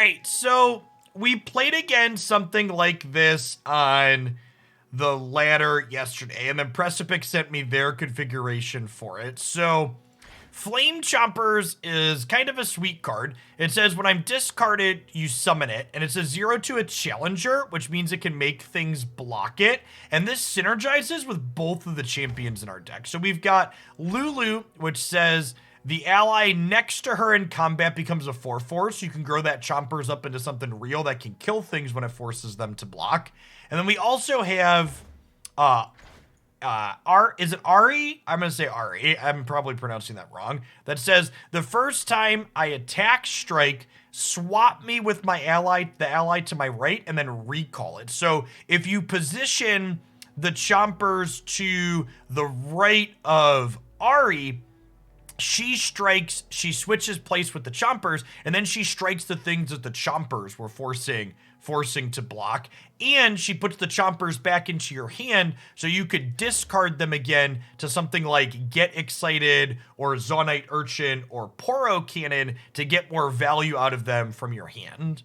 Right, so we played again something like this on the ladder yesterday, and then Precipice sent me their configuration for it. So Flame Chompers is kind of a sweet card. It says when I'm discarded, you summon it, and it's a 0 to a challenger, which means it can make things block it, and this synergizes with both of the champions in our deck. So we've got Lulu, which says the ally next to her in combat becomes a 4/4, so you can grow that Chompers up into something real that can kill things when it forces them to block. And then we also have is it Ahri? I'm gonna say Ahri. I'm probably pronouncing that wrong. That says the first time I attack, strike, swap me with my ally, the ally to my right, and then recall it. So if you position the Chompers to the right of Ahri, she strikes, she switches place with the Chompers, and then she strikes the things that the Chompers were forcing to block, and she puts the Chompers back into your hand so you could discard them again to something like Get Excited or Zaunite Urchin or Poro Cannon to get more value out of them from your hand.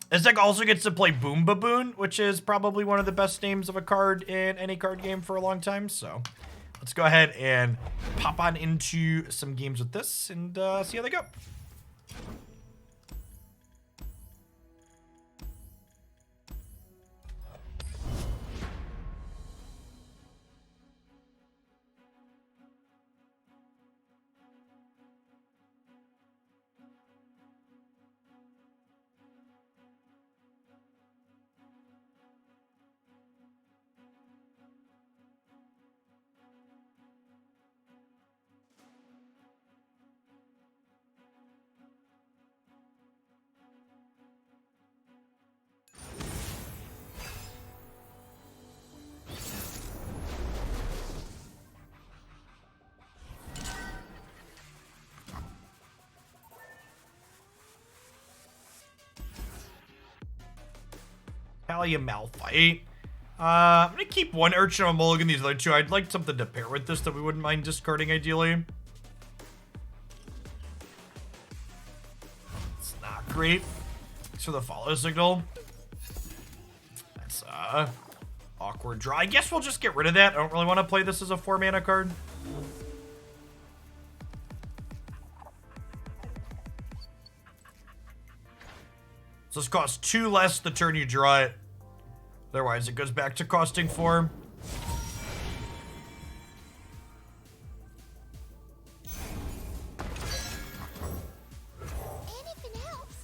This deck also gets to play Boom Baboon, which is probably one of the best names of a card in any card game for a long time, so let's go ahead and pop on into some games with this and see how they go. Talia Malphite. I'm gonna keep one Urchin on mulligan these other two. I'd like something to pair with this that we wouldn't mind discarding ideally. It's not great. Thanks for the follow signal. That's awkward draw. I guess we'll just get rid of that. I don't really want to play this as a 4-mana card. So this costs 2 less the turn you draw it. Otherwise, it goes back to costing 4. Anything else?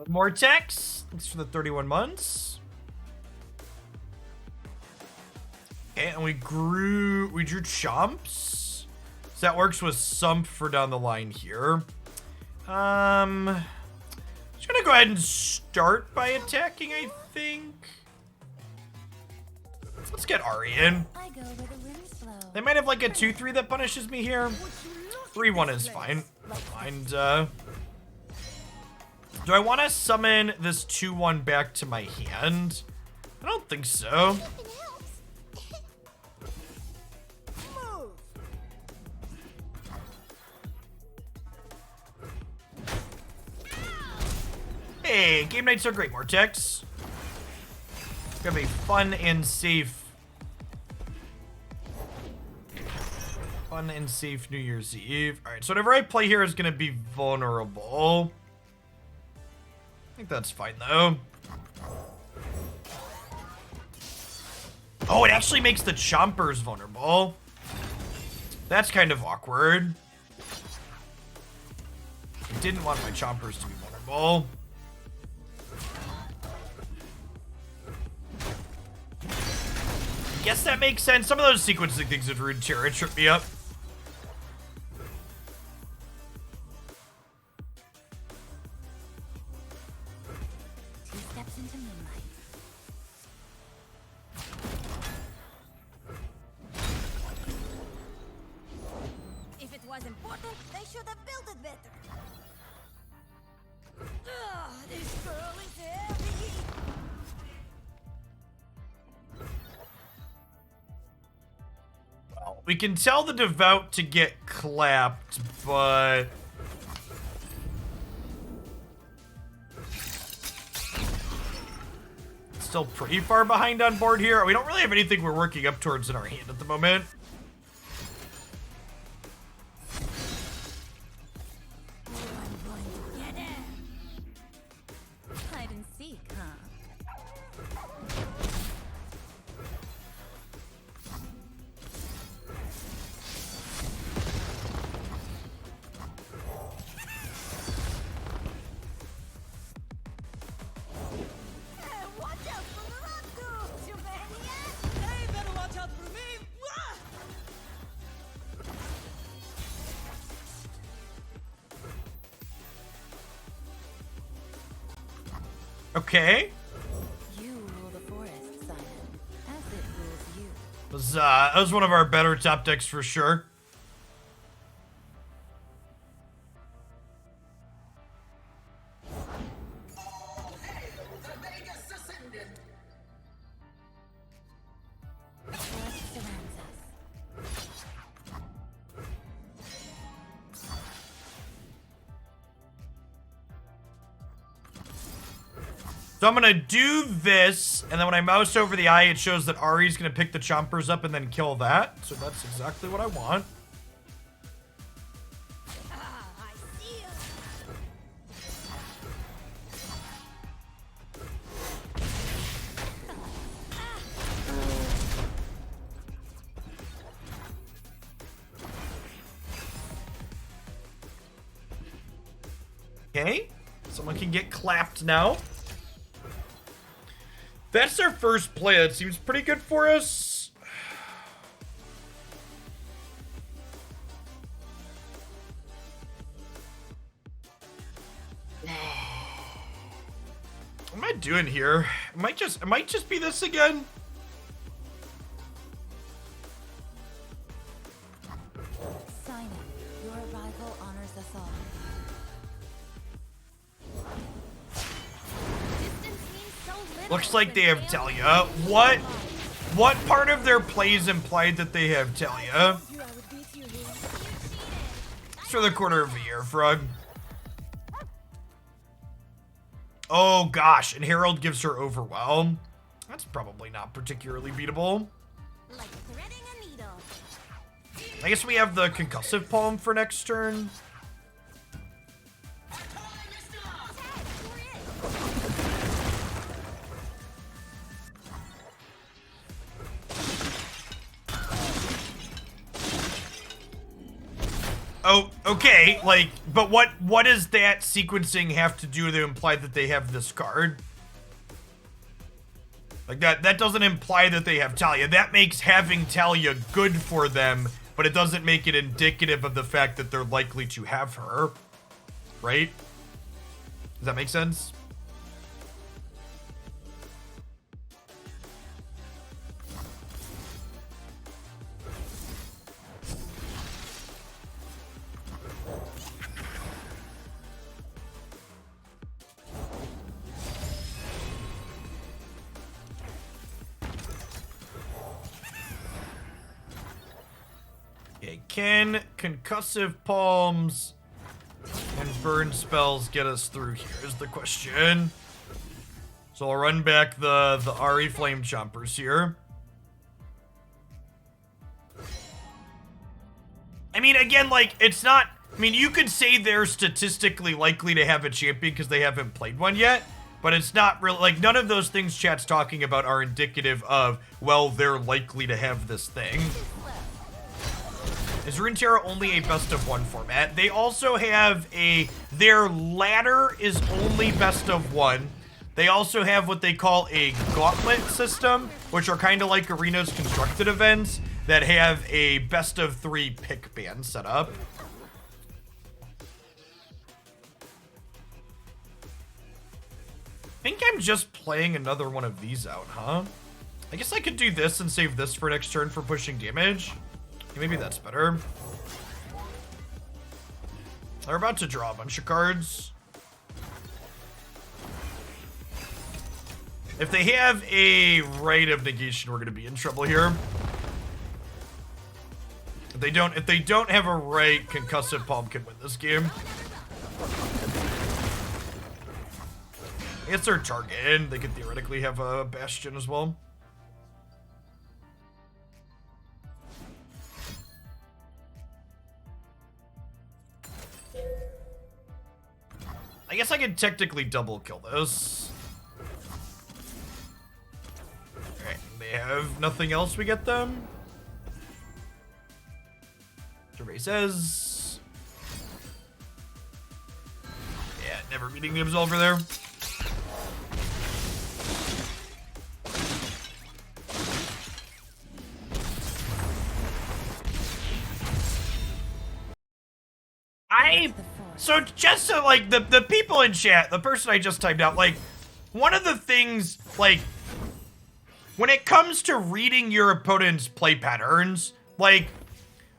More text. Thanks for the 31 months. Okay, and we drew Chomps. So that works with Sump for down the line here. Just gonna go ahead and start by attacking, I think. Let's get Ahri in. I go where the winds blow. They might have like a 2/3 that punishes me here. 3/1 is fine. And do I want to summon this 2/1 back to my hand? I don't think so. Anything else? Move. Hey, game nights are great, Mortex. It's gonna be fun and safe. Fun and safe New Year's Eve. All right, so whatever I play here is gonna be vulnerable. I think that's fine though. Oh, it actually makes the Chompers vulnerable. That's kind of awkward. I didn't want my Chompers to be vulnerable. Guess that makes sense. Some of those sequencing things with Runeterra trip me up. Two steps into moonlight. If it was important, they should have built it better. Ugh, this girl is heavy. We can tell the Devout to get clapped, but... Still pretty far behind on board here. We don't really have anything we're working up towards in our hand at the moment. Hide and seek, huh? Watch out for the raccoons, you maniac! Hey, better watch out for me! Wah! Okay. You rule the forest, Simon, as it rules you. That was one of our better top decks for sure. The forest surrounds us. So I'm gonna do this, and then when I mouse over the eye, it shows that Ahri's gonna pick the chompers up and then kill that. So that's exactly what I want. Ah, I see you. Okay, someone can get clapped now. That's our first play. That seems pretty good for us. What am I doing here? It might just be this again. Simon, your arrival honors us all. Distance means so little Looks like when they have failure Talia. is What part of their plays implied that they have Talia? You, I would beat you here. You cheated. It's for the quarter of a year, Frog. Oh gosh, and Herald gives her Overwhelm. That's probably not particularly beatable. Like threading a needle. I guess we have the Concussive Palm for next turn. Tag, we're in. Oh, okay, like, but what does that sequencing have to do to imply that they have this card? Like, that doesn't imply that they have Talia. That makes having Talia good for them, but it doesn't make it indicative of the fact that they're likely to have her. Right? Does that make sense? Okay, can Concussive Palms and Burn Spells get us through here is the question. So I'll run back the Ahri Flame Chompers here. I mean, again, like, it's not... I mean, you could say they're statistically likely to have a champion because they haven't played one yet, but it's not really... Like, none of those things chat's talking about are indicative of, well, they're likely to have this thing. Is Runeterra only a best of one format? They also have their ladder is only best of one. They also have what they call a gauntlet system, which are kind of like Arena's constructed events that have a best of three pick band set up. I think I'm just playing another one of these out, huh? I guess I could do this and save this for next turn for pushing damage. Maybe that's better. They're about to draw a bunch of cards. If they have a Rite of Negation, we're going to be in trouble here. If they don't have a right, Concussive Palm can win this game. It's their target, and they could theoretically have a Bastion as well. I guess I could technically double kill this. Alright, they have nothing else we get them. Survey says. Yeah, never meeting the Absolver there. So just so, like, the people in chat, the person I just typed out, like, one of the things, like, when it comes to reading your opponent's play patterns, like,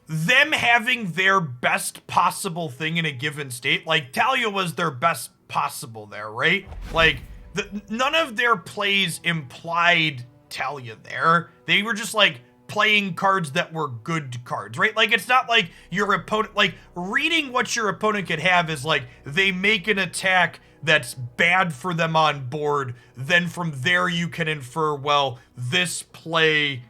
them having their best possible thing in a given state, like, Talia was their best possible there, right? Like, none of their plays implied Talia there. They were just, like, playing cards that were good cards, right? Like, it's not like your opponent, like, reading what your opponent could have is like, they make an attack that's bad for them on board, then from there you can infer, well, this play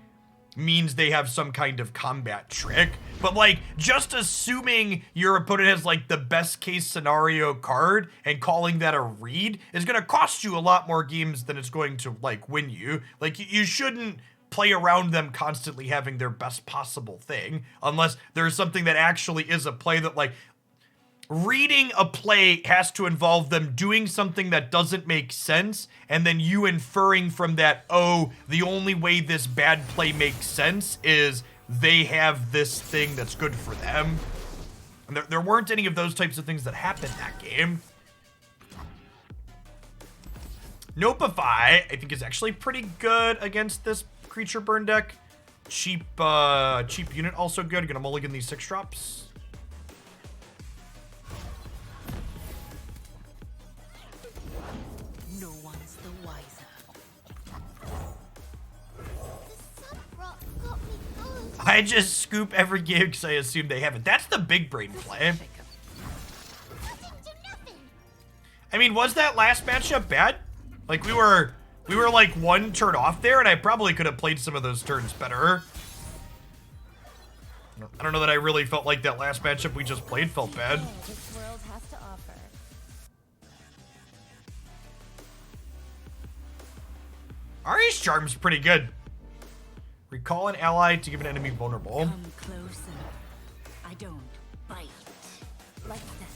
means they have some kind of combat trick. But, like, just assuming your opponent has, like, the best case scenario card and calling that a read is gonna cost you a lot more games than it's going to, like, win you. Like, you shouldn't play around them constantly having their best possible thing, unless there's something that actually is a play that, like, reading a play has to involve them doing something that doesn't make sense, and then you inferring from that, oh, the only way this bad play makes sense is they have this thing that's good for them. And there weren't any of those types of things that happened that game. Nopeify, I think, is actually pretty good against this creature burn deck. Cheap unit also good. Gonna mulligan these 6 drops. No one's the wiser. The sun rock got me good. I just scoop every game because I assume they haven't. That's the big brain play. Nothing to nothing. I mean, was that last matchup bad? Like, we were like 1 turn off there, and I probably could have played some of those turns better. I don't know that I really felt like that last matchup we just played felt bad. This world has to offer. Ahri's Charm's pretty good. Recall an ally to give an enemy vulnerable. Come closer. I don't bite. Like this.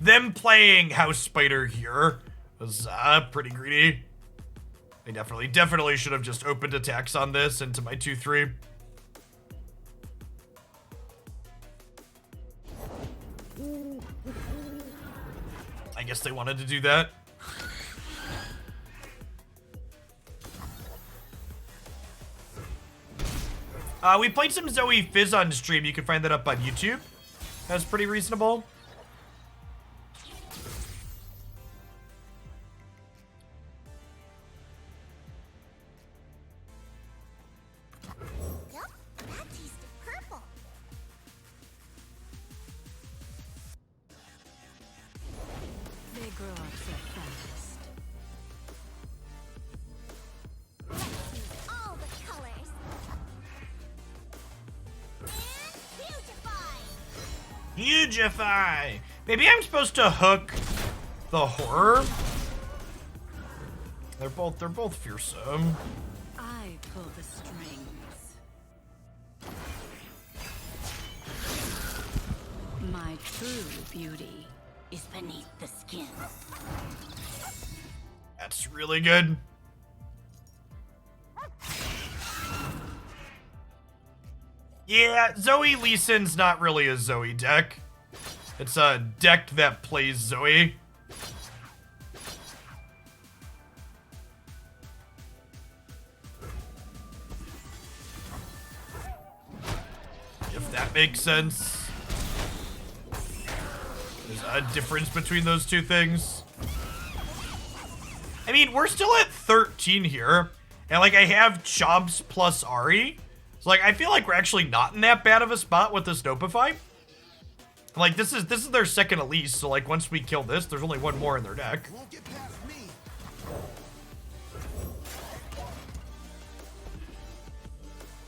Them playing House Spider here was pretty greedy. I definitely should have just opened attacks on this into my 2-3. I guess they wanted to do that. We played some Zoe Fizz on stream. You can find that up on YouTube. That's pretty reasonable. That tasted purple. They grow up so fast. Let's use all the colors. And beautify. Hugify! Maybe I'm supposed to hook the horror? They're both fearsome. I pull the strings. My true beauty is beneath the skin. That's really good. Yeah, Zoe Lee Sin's not really a Zoe deck. It's a deck that plays Zoe. that makes sense. There's a difference between those two things. I mean, we're still at 13 here. And, like, I have Chomps plus Ahri. So, like, I feel like we're actually not in that bad of a spot with this Dopify. Like, this is their second Elise. So, like, once we kill this, there's only one more in their deck. Won't get past me.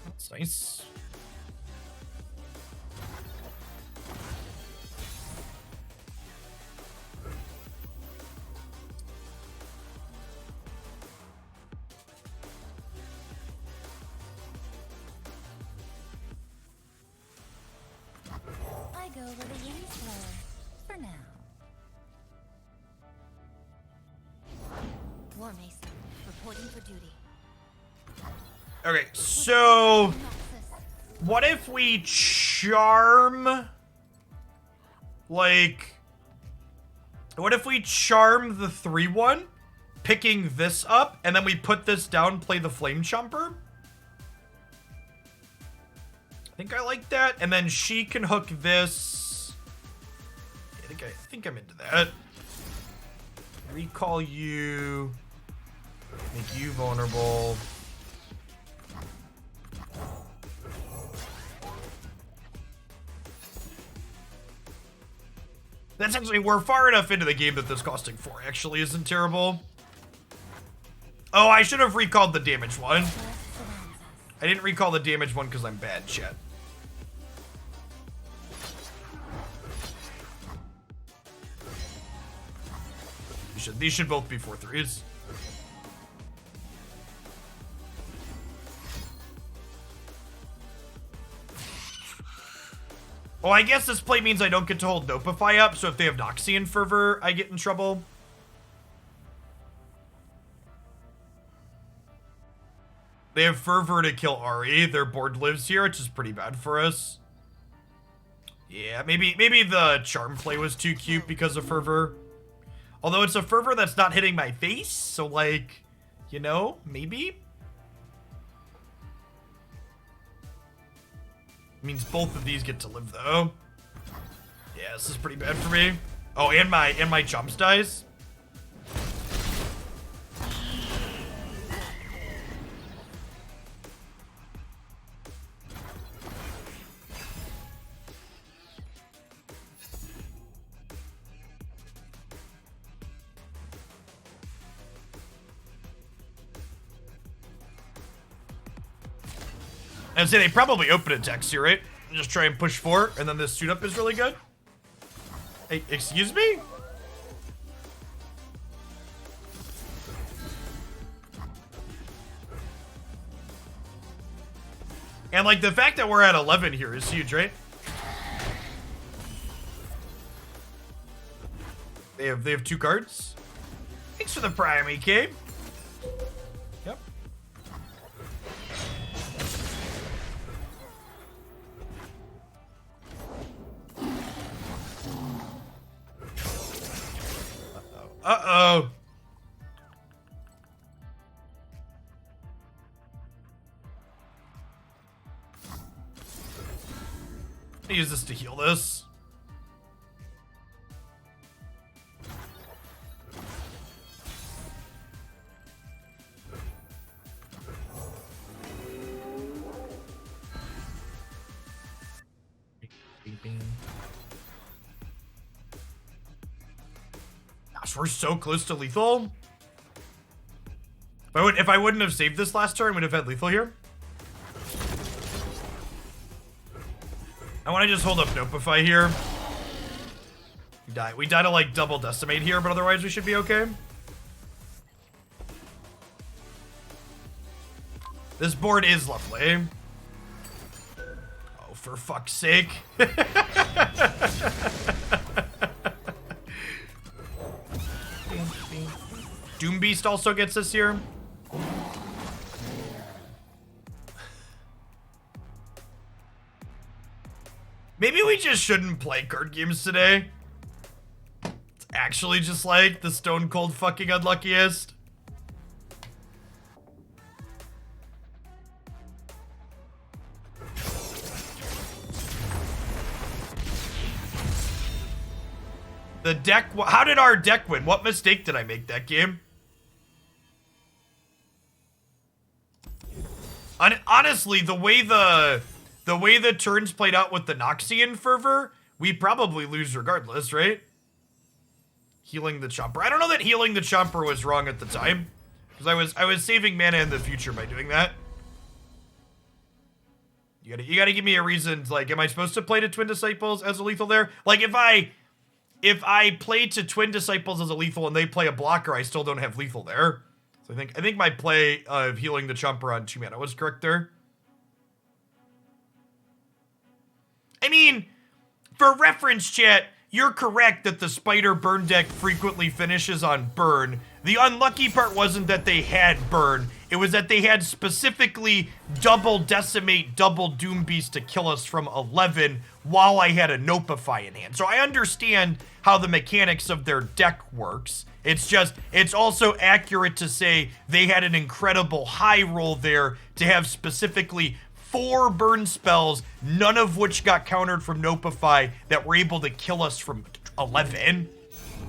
That's nice. I go where the winds flow. For now. War Mason, reporting for duty. Okay, so Noxus. what if we charm, like, what if we charm the 3-1, picking this up, and then we put this down, play the Flame Chomper? I think I like that, and then she can hook this. I think I'm into that. Recall you, make you vulnerable. That's actually, we're far enough into the game that this costing 4 actually isn't terrible. Oh, I should have recalled the damage one. I didn't recall the damage one because I'm bad, chat. These should both be 4/3s. Oh, I guess this play means I don't get to hold Dopify up, so if they have Noxian Fervor, I get in trouble. They have Fervor to kill Ahri. Their board lives here, which is pretty bad for us. Yeah, maybe the Charm play was too cute because of Fervor. Although it's a Fervor that's not hitting my face, so like, you know, maybe? Means both of these get to live though. Yeah, this is pretty bad for me. Oh, and my Chomps dies. I'd say they probably open attacks here, right? Just try and push 4, and then this suit up is really good. Hey, excuse me? And like the fact that we're at 11 here is huge, right? They have 2 cards. Thanks for the prime, EK. Yep. Uh-oh. I use this to heal this. Bing, bing. Gosh, we're so close to lethal. If I wouldn't have saved this last turn, we'd have had lethal here. I want to just hold up Dopify here. We die to like double decimate here, but otherwise we should be okay. This board is lovely. Oh, for fuck's sake. Doom Beast also gets us here. Maybe we just shouldn't play card games today. It's actually just like the stone cold fucking unluckiest. The deck, how did our deck win? What mistake did I make that game? Honestly, the way the turns played out with the Noxian Fervor, we probably lose regardless, right? Healing the Chomper. I don't know that healing the Chomper was wrong at the time, because I was saving mana in the future by doing that. You gotta give me a reason. Like, am I supposed to play to Twin Disciples as a lethal there? Like, if I play to Twin Disciples as a lethal and they play a blocker, I still don't have lethal there. So I think my play of healing the Chomper on 2 mana was correct there. I mean, for reference, chat, you're correct that the Spider burn deck frequently finishes on burn. The unlucky part wasn't that they had burn. It was that they had specifically double decimate, double doom beast to kill us from 11 while I had a Nopify in hand. So I understand how the mechanics of their deck works. It's just, it's also accurate to say they had an incredible high roll there to have specifically 4 burn spells, none of which got countered from Nopify, that were able to kill us from 11.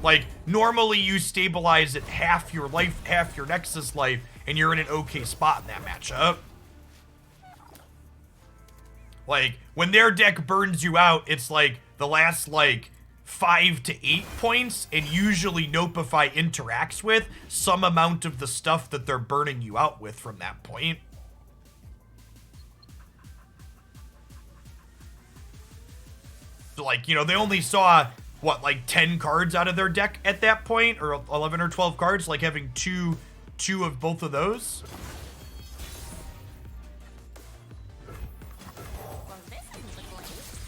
Like, normally you stabilize at half your life, half your Nexus life, and you're in an okay spot in that matchup. Like, when their deck burns you out, it's like the last, like, 5 to 8 points, and usually Nopify interacts with some amount of the stuff that they're burning you out with from that point. So, like, you know, they only saw, what, like 10 cards out of their deck at that point, or 11 or 12 cards, like having two of both of those. Well, this isn't a glitch.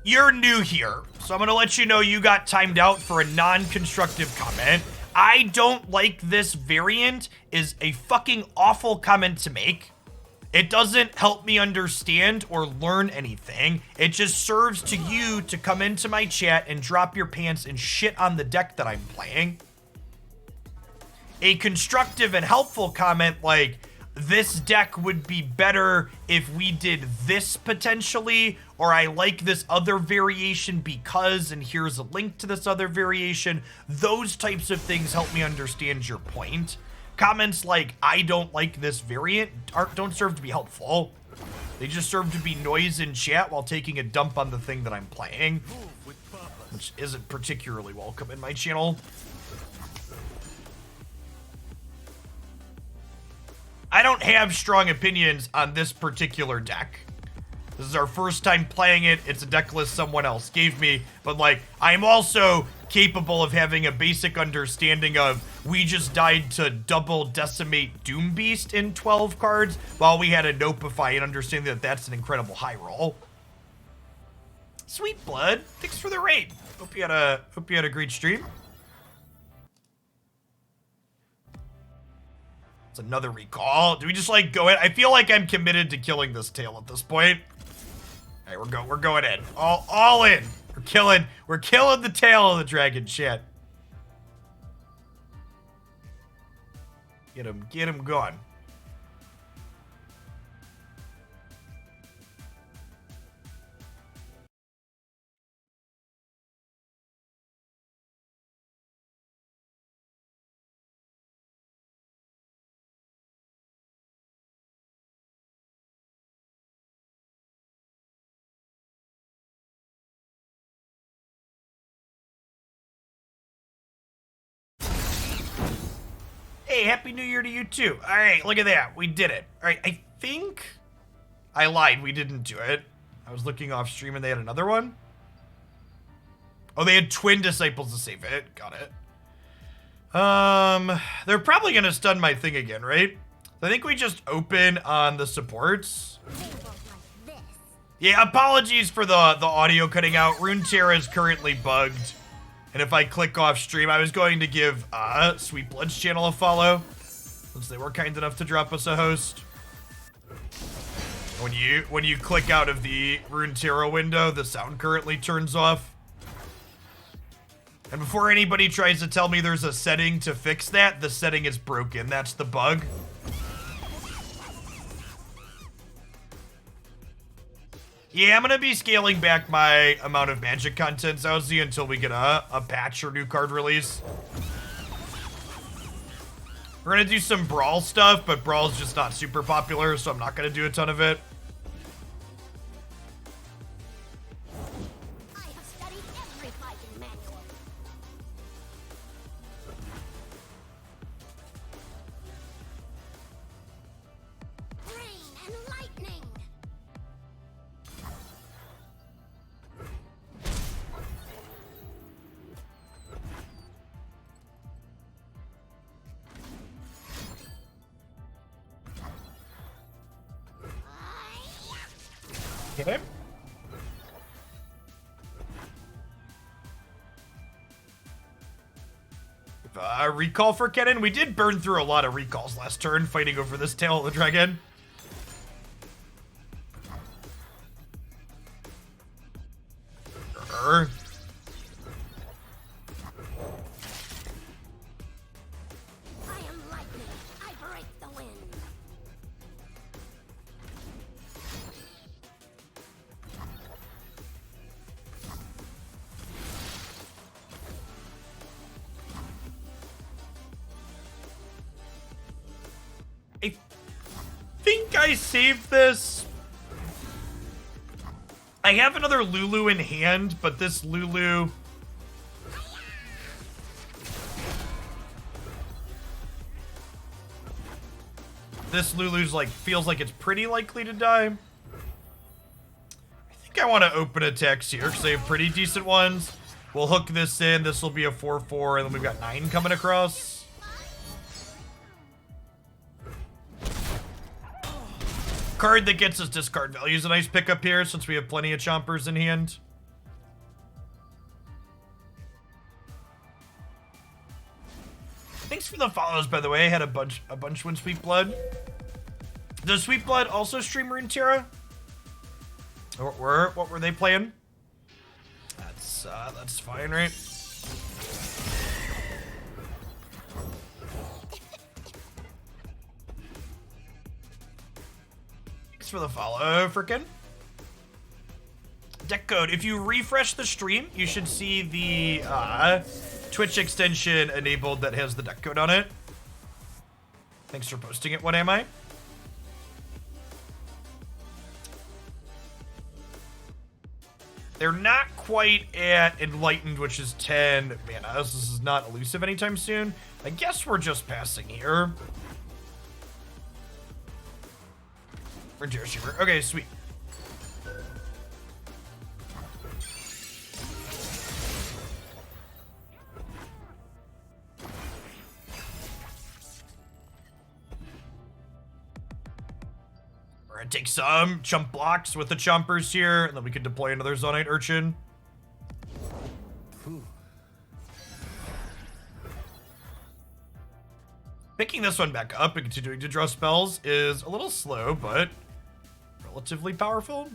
You're new here, so I'm gonna let you know you got timed out for a non-constructive comment. I don't like this variant is a fucking awful comment to make. It doesn't help me understand or learn anything. It just serves to you to come into my chat and drop your pants and shit on the deck that I'm playing. A constructive and helpful comment like, this deck would be better if we did this potentially, or I like this other variation because, and here's a link to this other variation. Those types of things help me understand your point. Comments like, I don't like this variant, don't serve to be helpful. They just serve to be noise in chat while taking a dump on the thing that I'm playing, which isn't particularly welcome in my channel. I don't have strong opinions on this particular deck. This is our first time playing it. It's a deck list someone else gave me, but like, I'm also capable of having a basic understanding of, we just died to double decimate Doom Beast in 12 cards while we had a Nopify, and understanding that that's an incredible high roll. Sweet blood, thanks for the raid. Hope you had a great stream. It's another recall. Do we just like go in? I feel like I'm committed to killing this tail at this point. All right, we're going in. All in. We're killing the tail of the dragon shit. Get him gone. Hey, Happy New Year to you too. All right, look at that. We did it. All right, I think I lied. We didn't do it. I was looking off stream and they had another one. Oh, they had Twin Disciples to save it. Got it. They're probably going to stun my thing again, right? I think we just open on the supports. Yeah, apologies for the audio cutting out. Runeterra is currently bugged. And if I click off stream, I was going to give Sweet Blood's channel a follow, since they were kind enough to drop us a host. When you click out of the Runeterra window, the sound currently turns off. And before anybody tries to tell me there's a setting to fix that, the setting is broken. That's the bug. Yeah, I'm gonna be scaling back my amount of magic content, Zowsy, until we get a patch or new card release. We're gonna do some Brawl stuff, but Brawl's just not super popular, so I'm not gonna do a ton of it. I have studied every fighting manual. Rain and lightning. Okay. Recall for Kennen. We did burn through a lot of recalls last turn fighting over this tail of the dragon. I am lightning. I break the wind. I think I saved this. I have another Lulu in hand, but this Lulu... This Lulu's like, feels like it's pretty likely to die. I think I want to open attacks here because they have pretty decent ones. We'll hook this in. This will be a 4/4, and then we've got 9 coming across. Card that gets us discard value is a nice pickup here since we have plenty of chompers in hand. Thanks for the follows, by the way. I had a bunch when Sweet Blood. Does Sweet Blood also stream Runeterra? What were they playing? That's fine, right? Thanks for the follow, frickin'. Deck code. If you refresh the stream, you should see the Twitch extension enabled that has the deck code on it. Thanks for posting it. What am I? They're not quite at Enlightened, which is 10 mana. This is not elusive anytime soon. I guess we're just passing here. Frontier Streamer. Okay, sweet. We're gonna take some chump blocks with the chompers here, and then we can deploy another Zonite Urchin. Picking this one back up and continuing to draw spells is a little slow, but relatively powerful.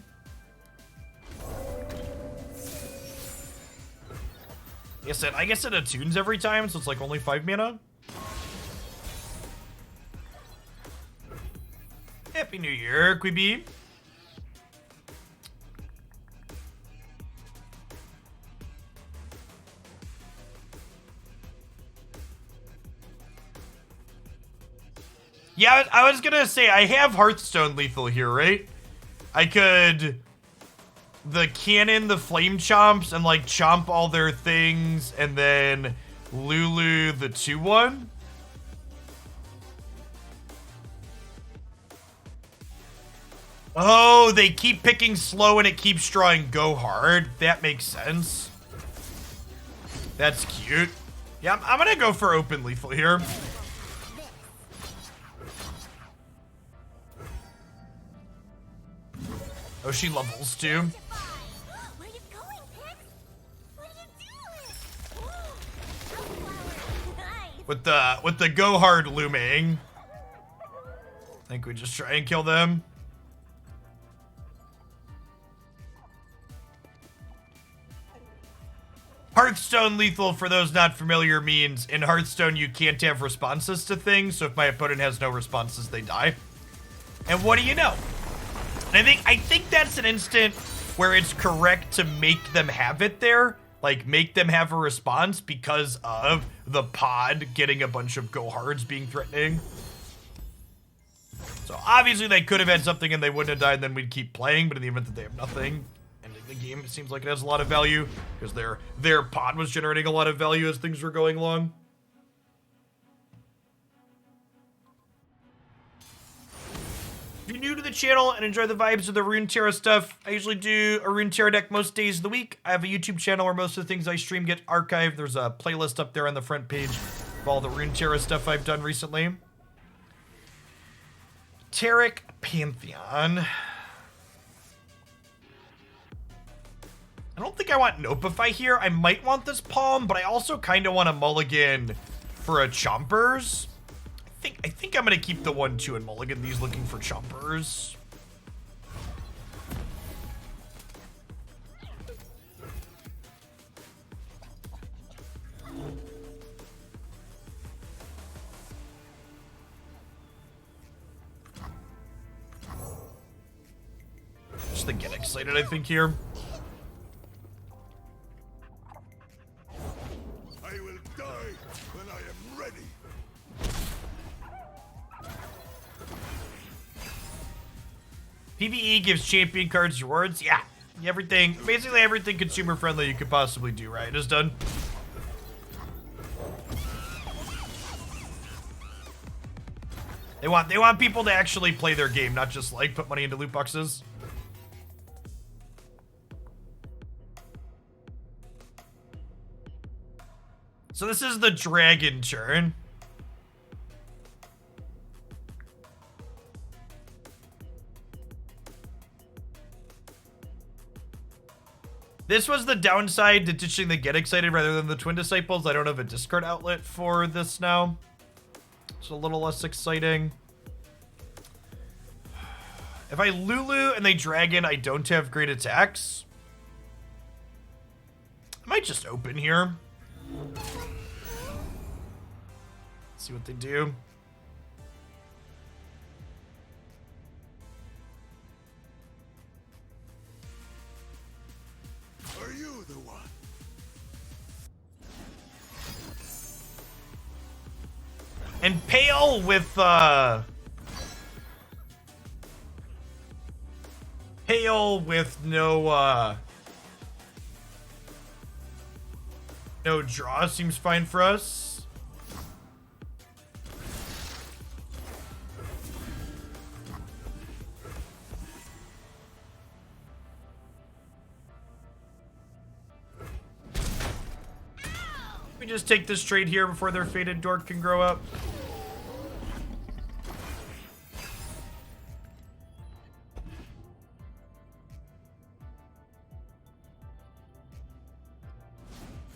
I guess it attunes every time, so it's like only 5 mana. Happy New Year, Quibi. Yeah, I was gonna say, I have Hearthstone lethal here, right? I could... the cannon, the flame chomps, and like chomp all their things, and then Lulu the 2/1. Oh, they keep picking slow and it keeps drawing go hard. That makes sense. That's cute. Yeah, I'm gonna go for open lethal here. Oh, she levels too. Where are you going, Pix? What are you doing? Nice. With the go hard looming. I think we just try and kill them. Hearthstone lethal, for those not familiar, means in Hearthstone you can't have responses to things, so if my opponent has no responses, they die. And what do you know? And I think that's an instant where it's correct to make them have it there, like make them have a response because of the pod getting a bunch of go hards being threatening. So obviously they could have had something and they wouldn't have died, and then we'd keep playing, but in the event that they have nothing, ending the game, it seems like it has a lot of value because their pod was generating a lot of value as things were going along. If you're new to the channel and enjoy the vibes of the Runeterra stuff, I usually do a Runeterra deck most days of the week. I have a YouTube channel where most of the things I stream get archived. There's a playlist up there on the front page of all the Runeterra stuff I've done recently. Tarek Pantheon. I don't think I want Nopify here. I might want this Palm, but I also kind of want a mulligan for a Chompers. I think I'm gonna keep the 1-2 and mulligan these looking for Chompers. Just to get excited, I think, here. I will die when I am ready. PvE gives champion cards rewards. Yeah, everything, basically everything consumer friendly you could possibly do, right? Is done. They want people to actually play their game, not just like put money into loot boxes. So this is the dragon turn. This was the downside to ditching the Get Excited rather than the Twin Disciples. I don't have a Discord outlet for this now. It's a little less exciting. If I Lulu and they Dragon, I don't have great attacks. I might just open here. See what they do. Are you the one? And Pale with no draw seems fine for us. We just take this trade here before their Fated Dork can grow up.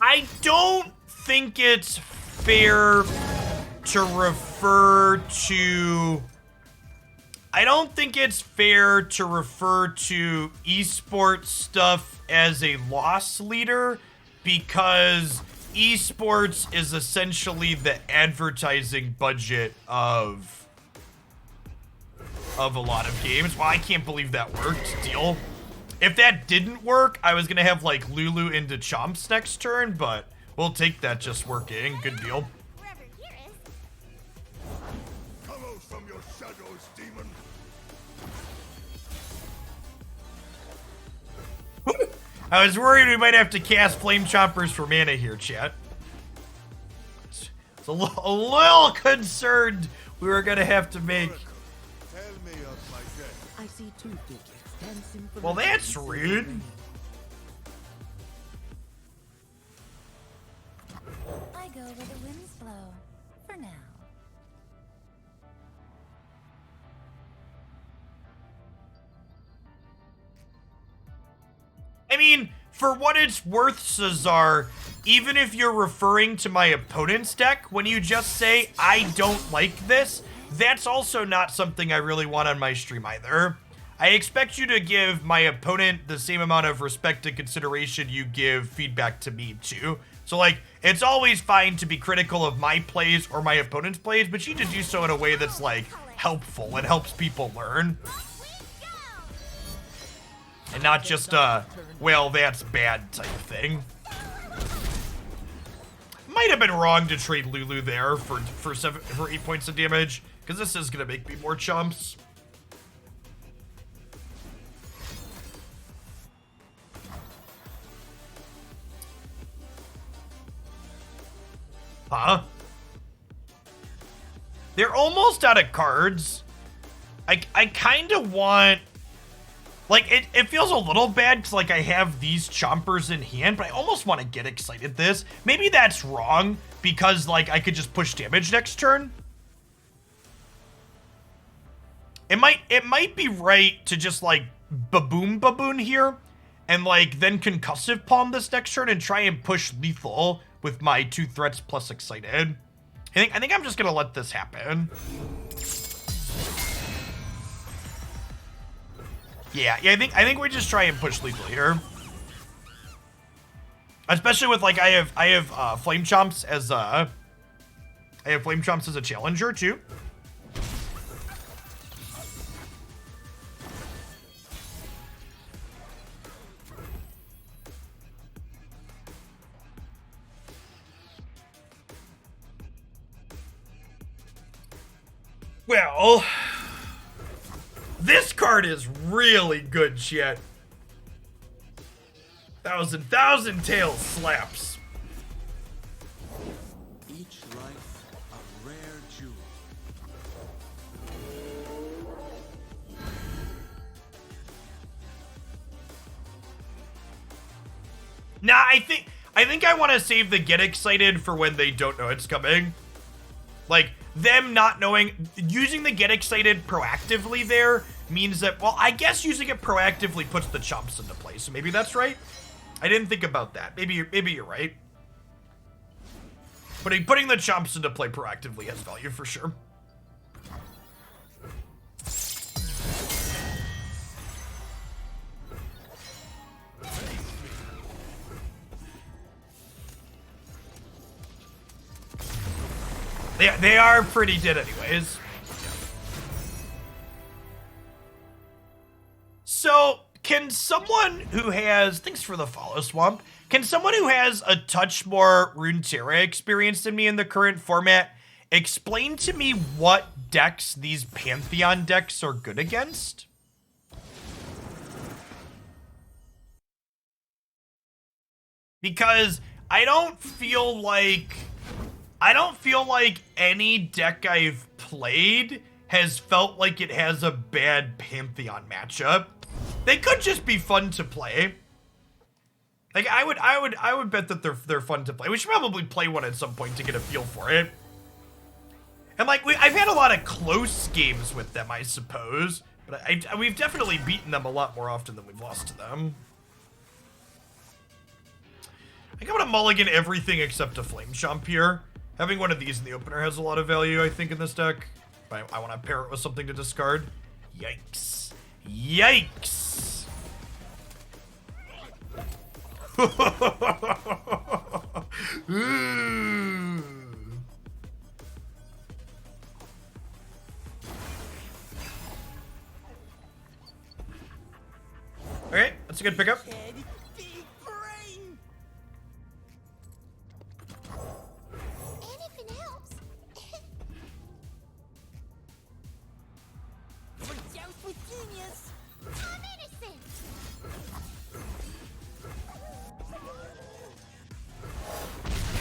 I don't think it's fair to refer to... I don't think it's fair to refer to esports stuff as a loss leader because esports is essentially the advertising budget of a lot of games. Well, I can't believe that worked. Deal. If that didn't work, I was gonna have like Lulu into Chomps next turn, but we'll take that just working. Good deal. Wherever here is. Come out from your shadows, demon. I was worried we might have to cast Flame Chompers for mana here, chat. It's a little concerned we were gonna have to make. Tell me of my death. I see two figures dancing for Well, the that's dance. rude. I go where the winds blow. For now. I mean, for what it's worth, Cesar, even if you're referring to my opponent's deck, when you just say, I don't like this, that's also not something I really want on my stream either. I expect you to give my opponent the same amount of respect and consideration you give feedback to me too. So like, it's always fine to be critical of my plays or my opponent's plays, but you need to do so in a way that's like helpful and helps people learn. And not just well, that's bad type thing. Might have been wrong to trade Lulu there for 8 points of damage, because this is gonna make me more chumps. Huh? They're almost out of cards. I kind of want... Like, it feels a little bad because, like, I have these chompers in hand, but I almost want to get excited this. Maybe that's wrong because, like, I could just push damage next turn. It might be right to just, like, baboon here and, like, then concussive palm this next turn and try and push lethal with my 2 threats plus excited. I think I'm just gonna let this happen. Yeah, I think we just try and push lethal here. Especially with like I have flame chomps as a challenger too. Well, this card is really good shit. Thousand tails slaps. Each life a rare jewel. Nah, I think I want to save the get excited for when they don't know it's coming. Like, them not knowing, using the get excited proactively there means that, well, I guess using it proactively puts the chomps into play, so maybe that's right. I didn't think about that. Maybe you're right. Putting the chomps into play proactively has value for sure. They are pretty dead anyways. So, can someone who has... Thanks for the follow, Swamp. Can someone who has a touch more Runeterra experience than me in the current format explain to me what decks these Pantheon decks are good against? Because I don't feel like any deck I've played has felt like it has a bad Pantheon matchup. They could just be fun to play. Like I would bet that they're fun to play. We should probably play one at some point to get a feel for it. And like I've had a lot of close games with them, I suppose, but we've definitely beaten them a lot more often than we've lost to them. I think I'm gonna mulligan everything except a Flame Chomp here. Having one of these in the opener has a lot of value, I think, in this deck. But I want to pair it with something to discard. Yikes. Yikes. Okay, that's a good pickup. Anything helps. Watch out for genius. I'm innocent.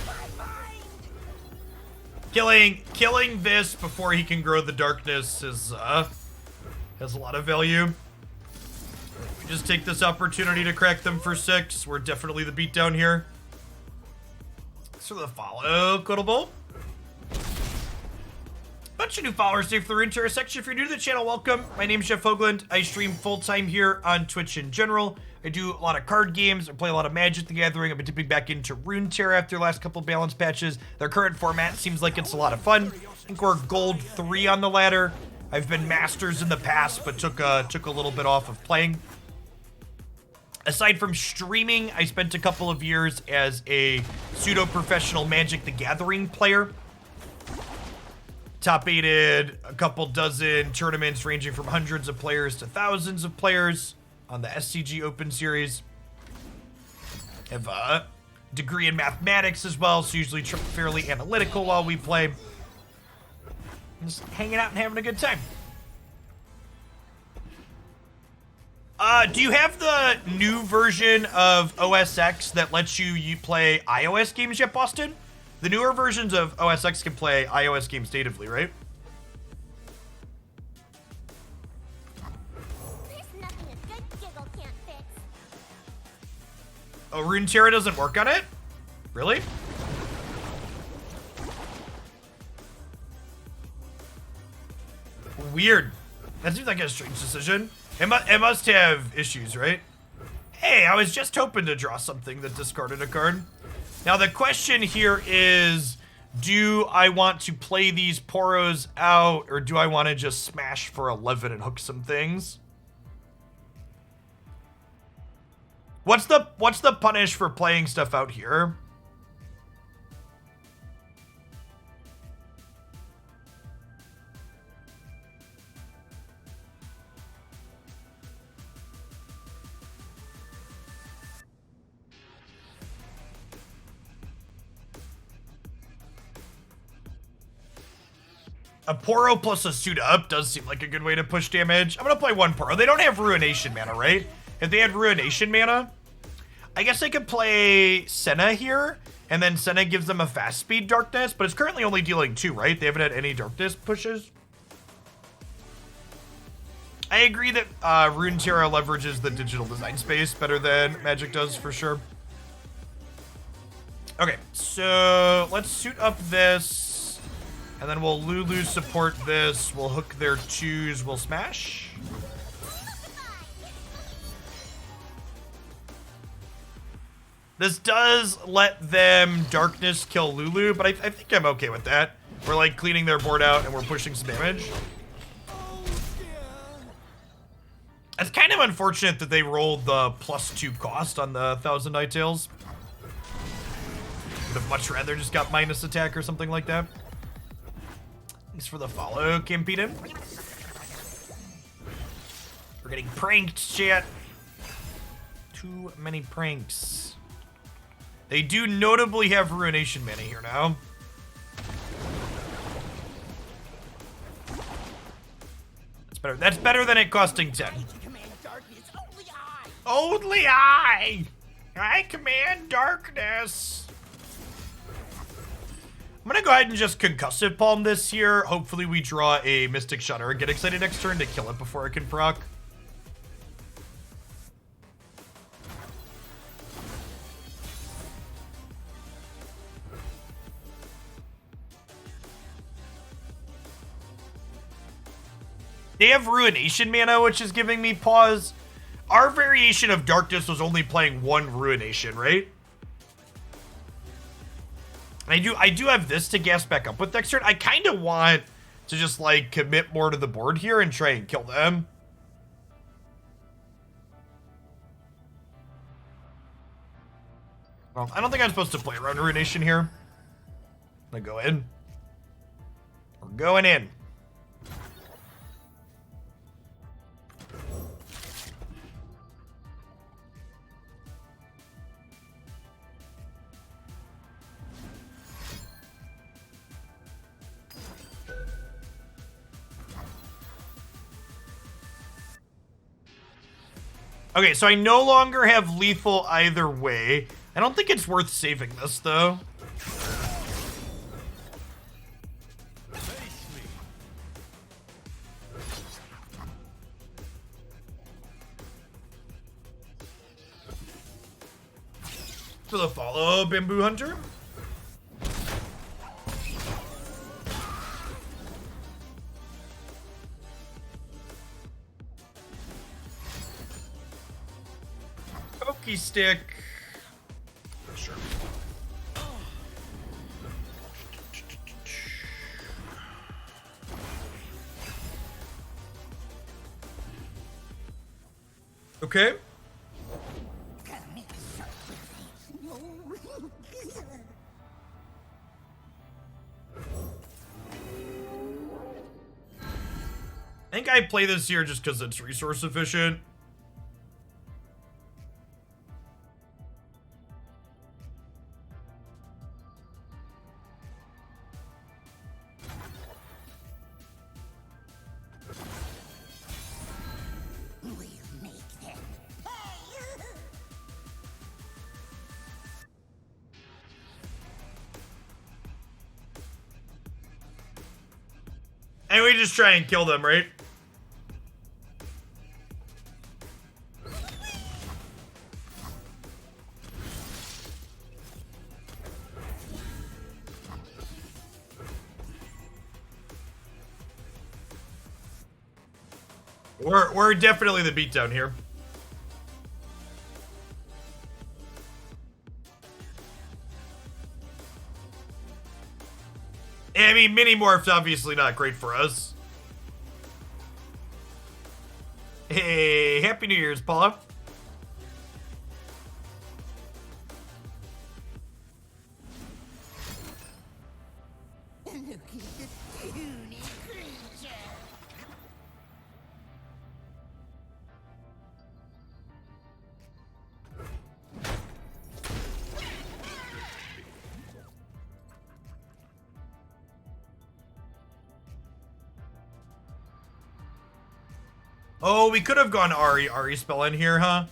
My mind. Killing this before he can grow the darkness is has a lot of value. We just take this opportunity to crack them for 6. We're definitely the beatdown here. Thanks for the follow, Quotable. Bunch of new followers here for the Runeterra section. If you're new to the channel, welcome. My name's Jeff Hoagland. I stream full-time here on Twitch in general. I do a lot of card games. I play a lot of Magic the Gathering. I've been dipping back into Runeterra after the last couple balance patches. Their current format seems like it's a lot of fun. I think we're gold 3 on the ladder. I've been masters in the past, but took a little bit off of playing. Aside from streaming, I spent a couple of years as a pseudo-professional Magic the Gathering player. Top-8'd a couple dozen tournaments ranging from hundreds of players to thousands of players on the SCG Open Series. Have a degree in mathematics as well, so usually fairly analytical while we play. Just hanging out and having a good time. Do you have the new version of OS X that lets you play iOS games yet, Boston? The newer versions of OS X can play iOS games natively, right? There's nothing a good giggle can't fix. Oh, Runeterra doesn't work on it? Really? Weird. That seems like a strange decision. It must have issues, right? Hey, I was just hoping to draw something that discarded a card. Now the question here is, do I want to play these Poros out, or do I want to just smash for 11 and hook some things? What's the punish for playing stuff out here? A Poro plus a suit up does seem like a good way to push damage. I'm gonna play one Poro. They don't have Ruination mana, right? If they had Ruination mana, I guess I could play Senna here, and then Senna gives them a fast speed darkness, but it's currently only dealing 2, right? They haven't had any darkness pushes. I agree that Runeterra leverages the digital design space better than Magic does, for sure. Okay, so let's suit up this. And then we'll Lulu support this. We'll hook their 2s. We'll smash. This does let them darkness kill Lulu, but I think I'm okay with that. We're like cleaning their board out and we're pushing some damage. It's kind of unfortunate that they rolled the +2 cost on the 1,000 Nighttails. Would have much rather just got minus attack or something like that. Thanks for the follow, Kimpeden. We're getting pranked, chat. Too many pranks. They do notably have Ruination mana here now. That's better. That's better than it costing 10. Only I! I command darkness! I'm gonna go ahead and just Concussive Palm this here. Hopefully we draw a Mystic Shudder and get excited next turn to kill it before it can proc. They have Ruination mana, which is giving me pause. Our variation of Darkness was only playing 1 Ruination, right? I do have this to gas back up with next turn. I kind of want to just, like, commit more to the board here and try and kill them. Well, I don't think I'm supposed to play around Ruination here. I'm gonna go in. We're going in. Okay, so I no longer have lethal either way. I don't think it's worth saving this, though. For the follow, Bamboo Hunter. Pokey stick. Sure. Okay. I think I play this here just because it's resource efficient. We'll make them pay. And we just try and kill them, right? We're definitely the beatdown here. I mean, mini morph's obviously not great for us. Hey, Happy New Year's, Paula. Look at the puny creature. Oh, we could have gone Ahri spell in here, huh?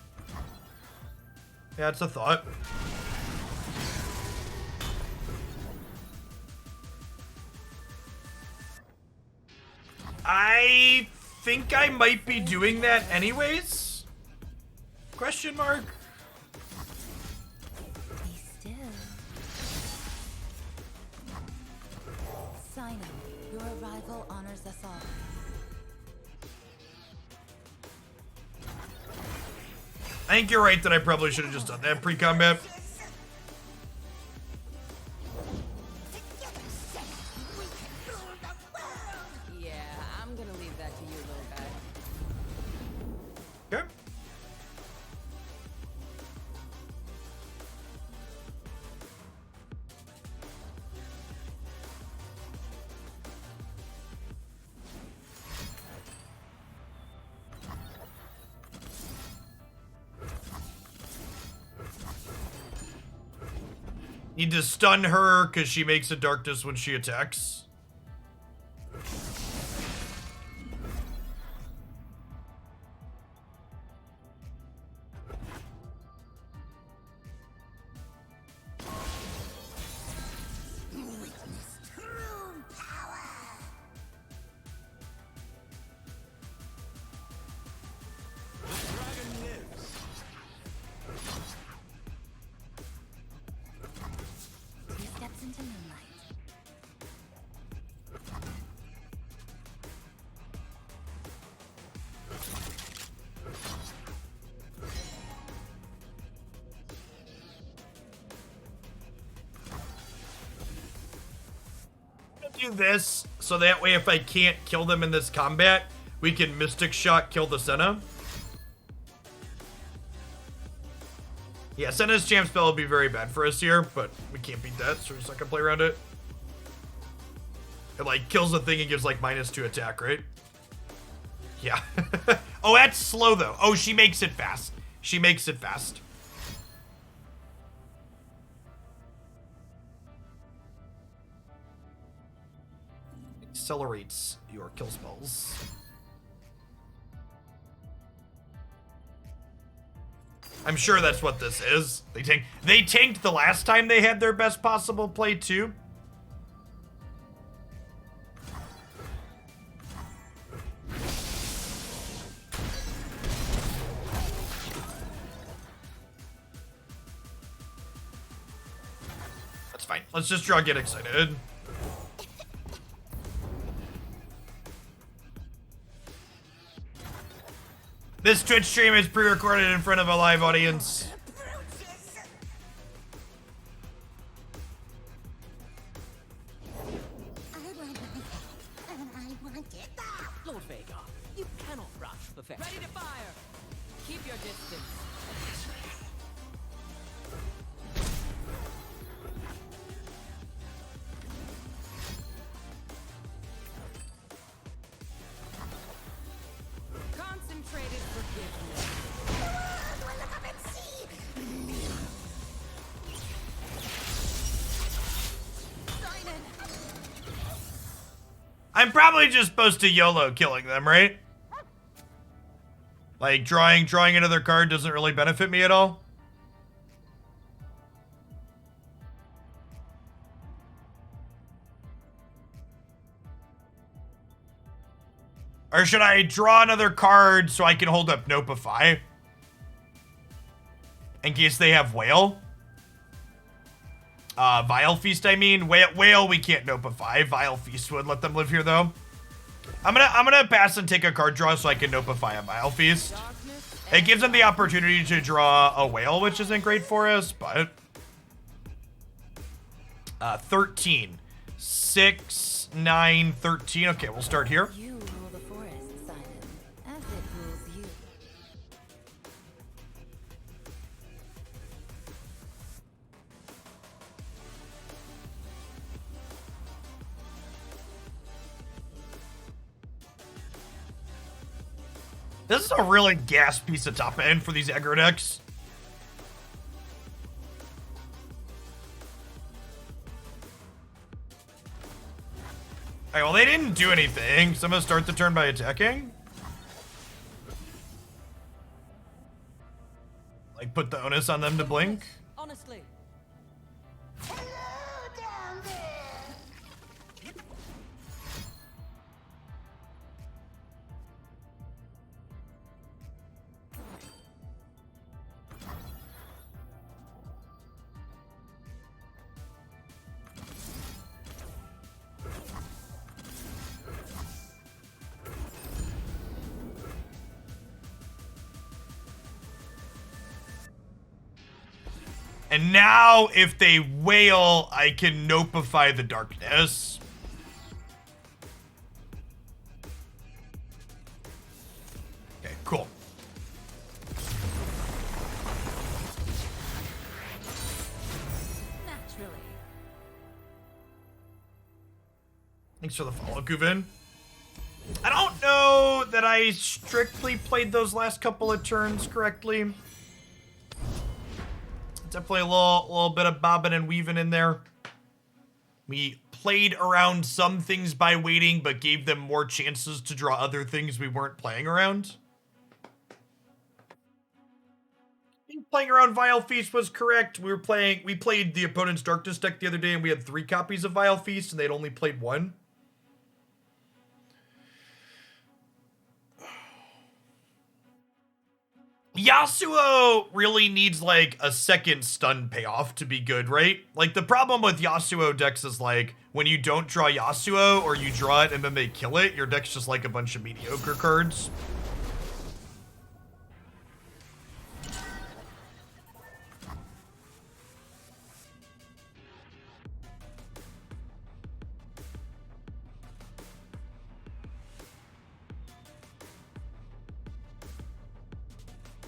Yeah, it's a thought. I think I might be doing that anyways? Question mark? Be still. Sino, your arrival honors us all. I think you're right that I probably should have just done that pre-combat. Yeah, I'm gonna leave that to you, little guy. Okay. Need to stun her because she makes a darkness when she attacks. Witness true power. Dragon lives. Two steps into moonlight. Do this so that way if I can't kill them in this combat, we can Mystic Shot kill the Senna. Yeah, Senna's champ spell will be very bad for us here, but we can't beat that, so we're just not gonna play around it. It like kills the thing and gives like -2 attack, right? Yeah. Oh, that's slow though. Oh, she makes it fast. She makes it fast. Accelerates your kill spells. I'm sure that's what this is. They tanked the last time they had their best possible play too. That's fine. Let's just draw Get Excited. This Twitch stream is pre-recorded in front of a live audience. I want my head, and I want it now. Lord Vega, you cannot rush the fair. Ready to fire! Keep your distance. Concentrated forgiveness. I'm probably just supposed to YOLO killing them, right? Like, drawing another card doesn't really benefit me at all. Or should I draw another card so I can hold up Nopify? In case they have Whale? Vile Feast, I mean. Whale, we can't Nopify. Vile Feast would let them live here, though. I'm gonna pass and take a card draw so I can Nopify a Vile Feast. It gives them the opportunity to draw a Whale, which isn't great for us, but... 13. 6, 9, 13. Okay, we'll start here. You rule the forest, Simon, as it rules you. This is a really gas piece of top end for these aggro decks. Alright, well, they didn't do anything, so I'm gonna start the turn by attacking. Like, put the onus on them to blink. Honestly. And now, if they wail, I can Nopify the darkness. Okay, cool. Naturally. Thanks for the follow, Kuvin. I don't know that I strictly played those last couple of turns correctly. Definitely a little bit of bobbing and weaving in there. We played around some things by waiting, but gave them more chances to draw other things we weren't playing around. I think playing around Vile Feast was correct. We played the opponent's Darkness deck the other day, and we had 3 copies of Vile Feast, and they'd only played 1. Yasuo really needs, like, a second stun payoff to be good, right? Like, the problem with Yasuo decks is, like, when you don't draw Yasuo, or you draw it and then they kill it, your deck's just like a bunch of mediocre cards.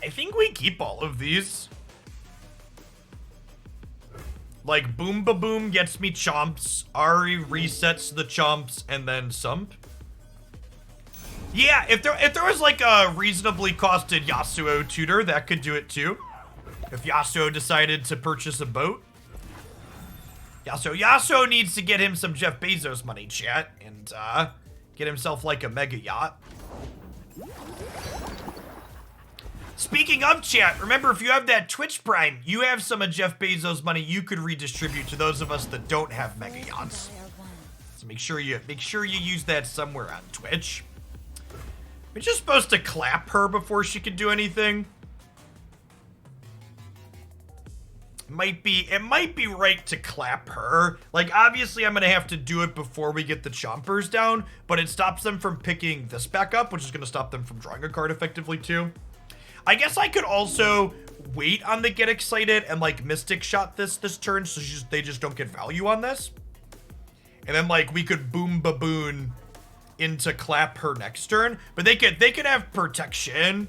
I think we keep all of these. Like, Boom Ba Boom gets me chomps, Ahri resets the chomps, and then Sump. Yeah, if there was like a reasonably costed Yasuo tutor, that could do it too. If Yasuo decided to purchase a boat. Yasuo needs to get him some Jeff Bezos money, chat, and get himself like a mega yacht. Speaking of chat, remember, if you have that Twitch Prime, you have some of Jeff Bezos' money you could redistribute to those of us that don't have mega yachts. So make sure you use that somewhere on Twitch. We're just supposed to clap her before she can do anything. It might be right to clap her. Like, obviously I'm gonna have to do it before we get the chompers down, but it stops them from picking this back up, which is gonna stop them from drawing a card effectively too. I guess I could also wait on the get excited and like Mystic Shot this turn so they just don't get value on this. And then like we could Boom Baboon into clap her next turn, but they could have protection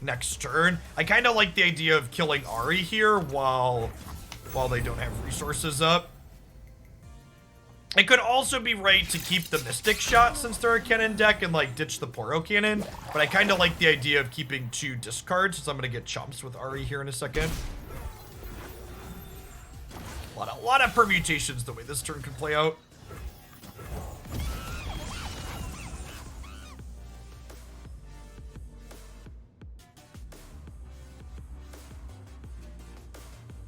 next turn. I kind of like the idea of killing Ahri here while they don't have resources up. It could also be right to keep the Mystic Shot since they're a cannon deck and like ditch the Poro Cannon, but I kind of like the idea of keeping 2 discards since I'm going to get chumps with Ahri here in a second. A lot of permutations the way this turn could play out.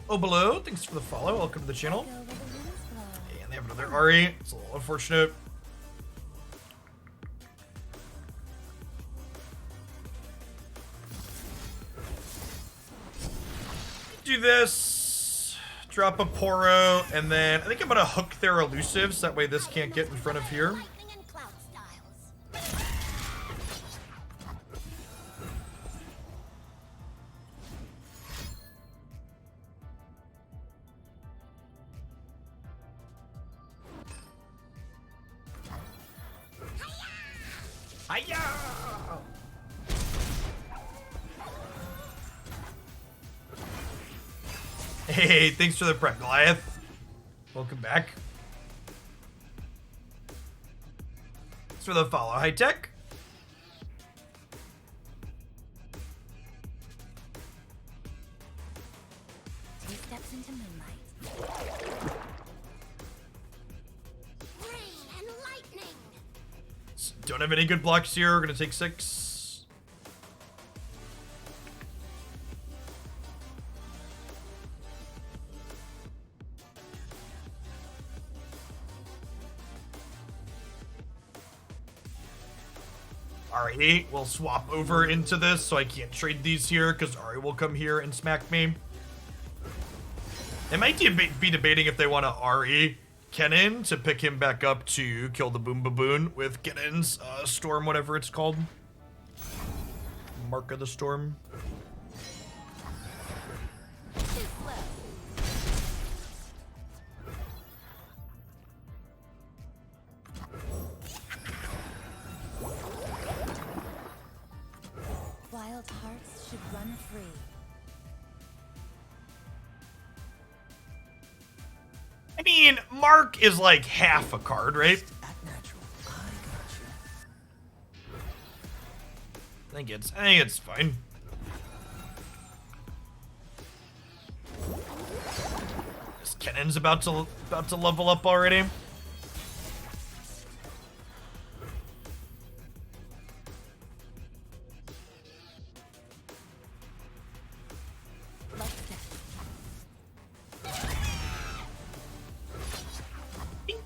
Oh, below, thanks for the follow. Welcome to the channel. And they have another Ahri. It's a little unfortunate. Do this. Drop a Poro, and then I think I'm gonna hook their elusives. That way this can't get in front of here. Lightning and cloud styles. Hiya! Hey, thanks for the prep, Goliath. Welcome back. Thanks for the follow, High Tech. Two steps into moonlight. Rain and lightning. Don't have any good blocks here. We're gonna take 6. Ahri will swap over into this, so I can't trade these here because Ahri will come here and smack me. They might be debating if they want to Ahri Kennen to pick him back up to kill the Boom Baboon with Kennen's Storm, whatever it's called. Mark of the Storm. Wild hearts should run free. I mean, Mark is like half a card, right? Act natural. I got you. I think it's fine. This Kennen's about to level up already.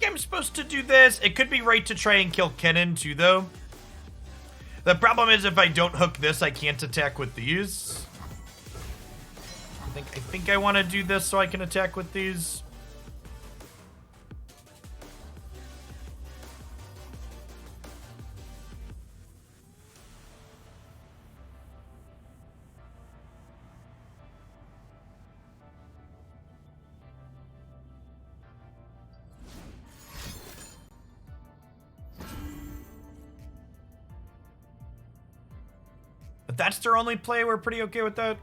I'm supposed to do this. It could be right to try and kill Kennen too, though. The problem is if I don't hook this, I can't attack with these. I think I want to do this so I can attack with these. If that's their only play, we're pretty okay with that.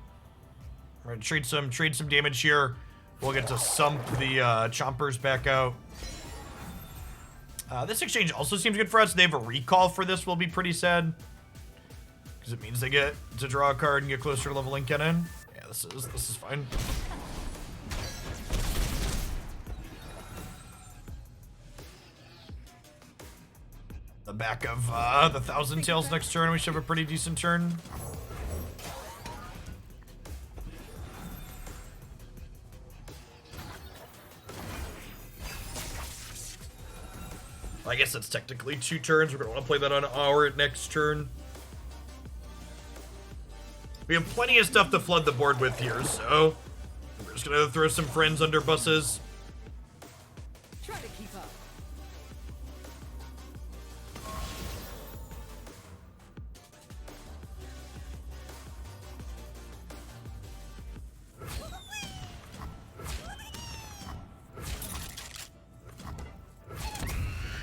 We're gonna trade some damage here. We'll get to sump the chompers back out. This exchange also seems good for us. They have a recall for this, will be pretty sad. Because it means they get to draw a card and get closer to leveling Kennen. Yeah, this is fine. The back of the Thousand Tails next turn, we should have a pretty decent turn. I guess that's technically 2 turns. We're going to want to play that on our next turn. We have plenty of stuff to flood the board with here, so we're just going to throw some friends under buses. Try to keep up.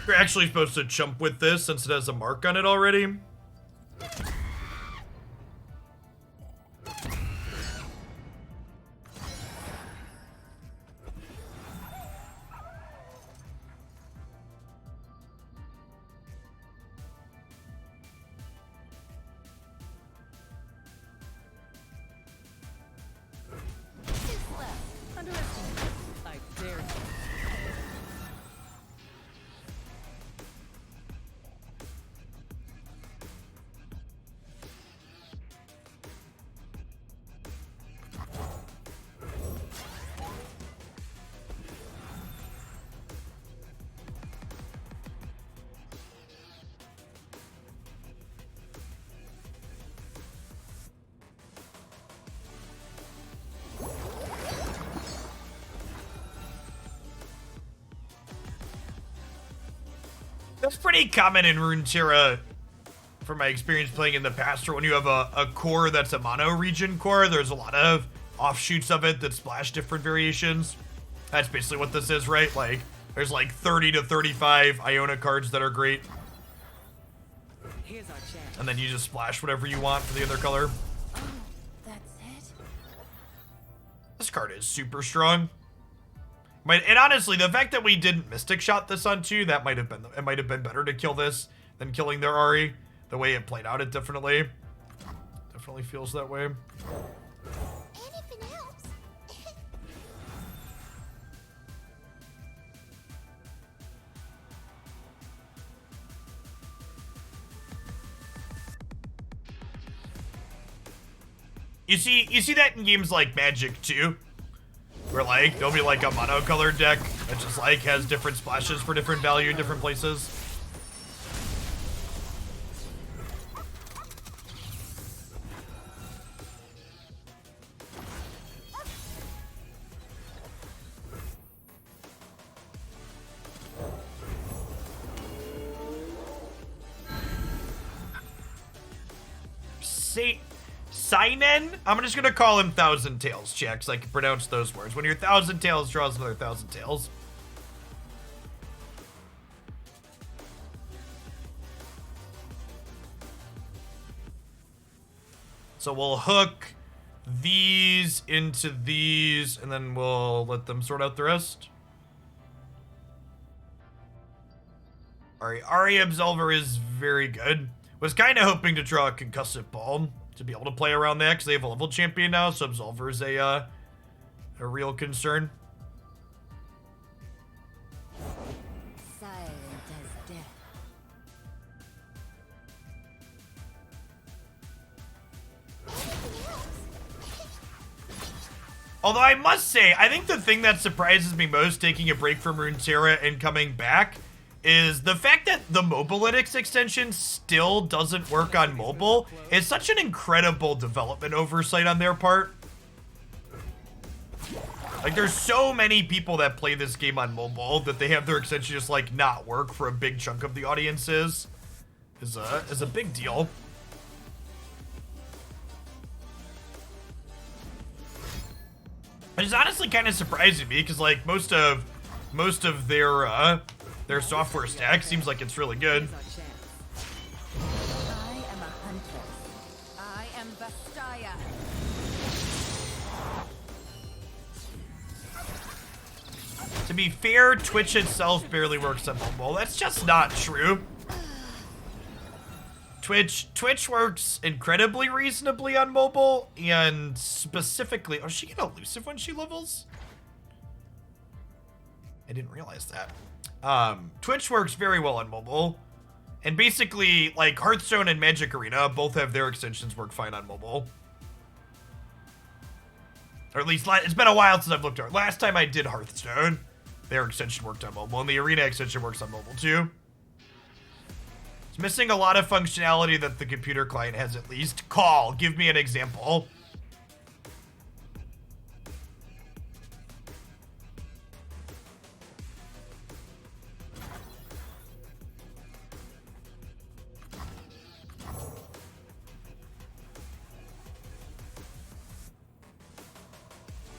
You're actually supposed to jump with this since it has a mark on it already. That's pretty common in Runeterra, from my experience playing in the past, or when you have a core that's a mono region core, there's a lot of offshoots of it that splash different variations. That's basically what this is, right? Like, there's like 30 to 35 Iona cards that are great. Here's our chance. And then you just splash whatever you want for the other color. Oh, that's it? This card is super strong. And honestly, the fact that we didn't Mystic Shot this on 2, that might have been better to kill this than killing their Ahri. The way it played out, it definitely feels that way. Anything else? You see that in games like Magic too, where like there'll be like a monocolored deck that just like has different splashes for different value in different places. Seinen? I'm just gonna call him Thousand Tails, chat, so I can pronounce those words. When your Thousand Tails draws another Thousand Tails. So we'll hook these into these, and then we'll let them sort out the rest. Alright, Ahri Absolver is very good. Was kind of hoping to draw a Concussive Palm to be able to play around that, because they have a level champion now, so Absolver is a real concern. Silent as death. Although I must say, I think the thing that surprises me most taking a break from Runeterra and coming back is the fact that the Mobalytics extension still doesn't work on mobile is such an incredible development oversight on their part. Like, there's so many people that play this game on mobile that they have their extension just, like, not work for a big chunk of the audiences is a big deal. It's honestly kind of surprising me, because, like, most of their software stack seems like it's really good. Here's our chance. I am a huntress. I am Vastaya. To be fair, Twitch itself barely works on mobile. That's just not true. Twitch works incredibly reasonably on mobile, and specifically... Oh, is she get elusive when she levels? I didn't realize that. Twitch works very well on mobile. And basically, like, Hearthstone and Magic Arena both have their extensions work fine on mobile. Or at least, it's been a while since I've looked at it. Last time I did Hearthstone, their extension worked on mobile, and the Arena extension works on mobile too. It's missing a lot of functionality that the computer client has at least. Call, give me an example.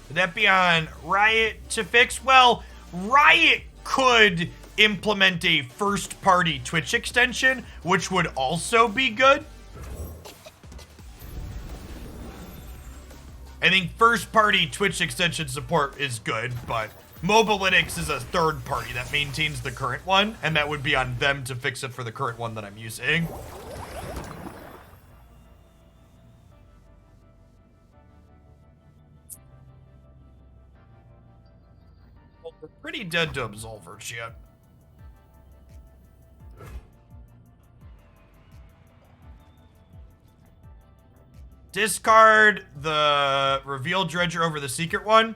Would that be on Riot to fix? Well, Riot could implement a first-party Twitch extension, which would also be good. I think first-party Twitch extension support is good, but Mobalytics is a third party that maintains the current one, and that would be on them to fix it for the current one that I'm using. Well, we're pretty dead to Absolver, chat. Discard the Reveal Dredger over the Secret one.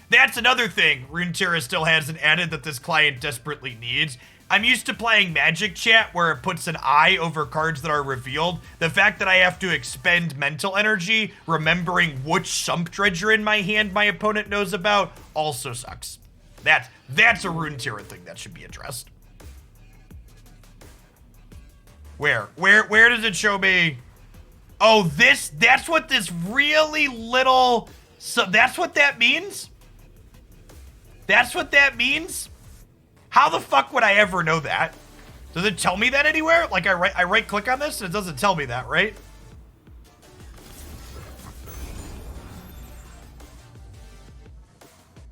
That's another thing Runeterra still hasn't added that this client desperately needs. I'm used to playing Magic Chat where it puts an eye over cards that are revealed. The fact that I have to expend mental energy remembering which Sump Dredger in my hand my opponent knows about also sucks. That's a Runeterra thing that should be addressed. Where does it show me? Oh, that's what this really little, so that's what that means? That's what that means? How the fuck would I ever know that? Does it tell me that anywhere? Like I right click on this and it doesn't tell me that, right?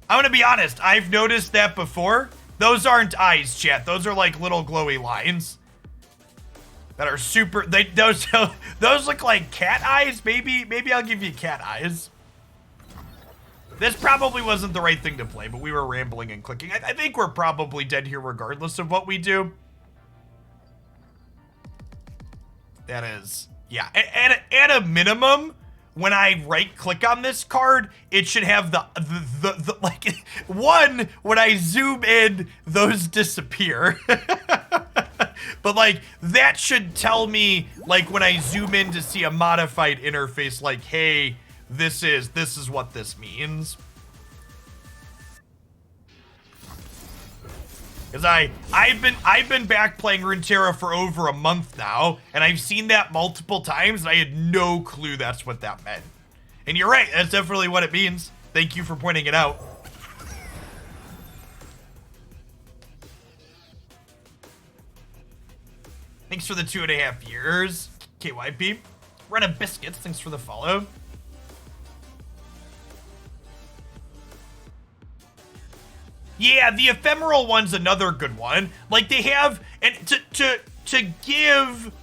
I'm gonna be honest, I've noticed that before. Those aren't eyes, chat. Those are like little glowy lines that are super, those look like cat eyes. Maybe I'll give you cat eyes. This probably wasn't the right thing to play, but we were rambling and clicking. I think we're probably dead here regardless of what we do. That is, yeah. At a minimum, when I right click on this card, it should have the like, one, when I zoom in, those disappear. But like, that should tell me, like when I zoom in to see a modified interface, like, hey, this is what this means. Because I've been back playing Runeterra for over a month now, and I've seen that multiple times, and I had no clue that's what that meant. And you're right, that's definitely what it means. Thank you for pointing it out. Thanks for the 2.5 years, KYP. Run a biscuits, thanks for the follow. Yeah, the ephemeral one's another good one. Like they have, and to give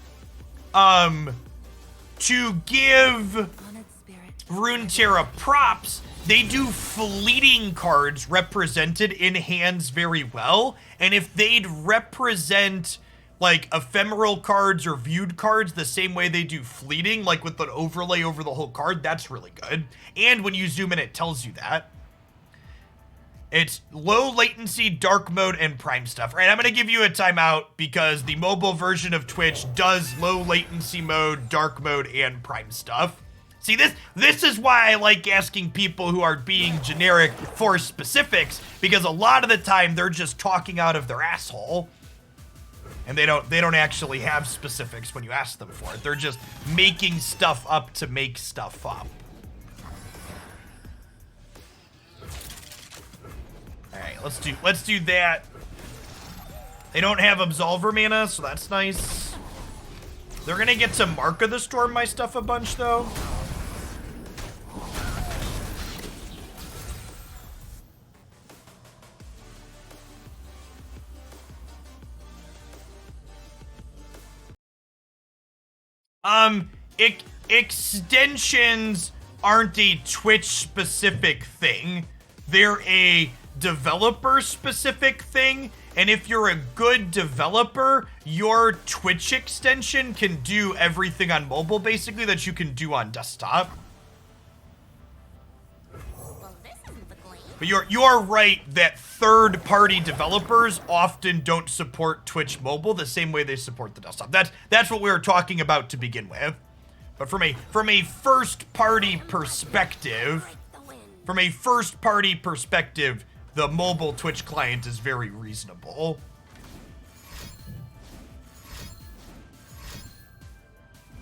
Runeterra props, they do fleeting cards represented in hands very well. And if they'd represent like ephemeral cards or viewed cards the same way they do fleeting, like with an overlay over the whole card, that's really good. And when you zoom in, it tells you that. It's low latency, dark mode, and prime stuff. All right, I'm gonna give you a timeout because the mobile version of Twitch does low latency mode, dark mode, and prime stuff. See, this is why I like asking people who are being generic for specifics, because a lot of the time they're just talking out of their asshole. And they don't actually have specifics when you ask them for it. They're just making stuff up to make stuff up. All right, let's do that. They don't have Absolver mana, so that's nice. They're gonna get to Mark of the Storm my stuff a bunch though. Extensions aren't a Twitch specific thing. They're a developer specific thing, and if you're a good developer, your Twitch extension can do everything on mobile basically that you can do on desktop. Well, this isn't the queen. But you're right that third-party developers often don't support Twitch mobile the same way they support the desktop. That's what we were talking about to begin with. But from a first-party perspective, the mobile Twitch client is very reasonable.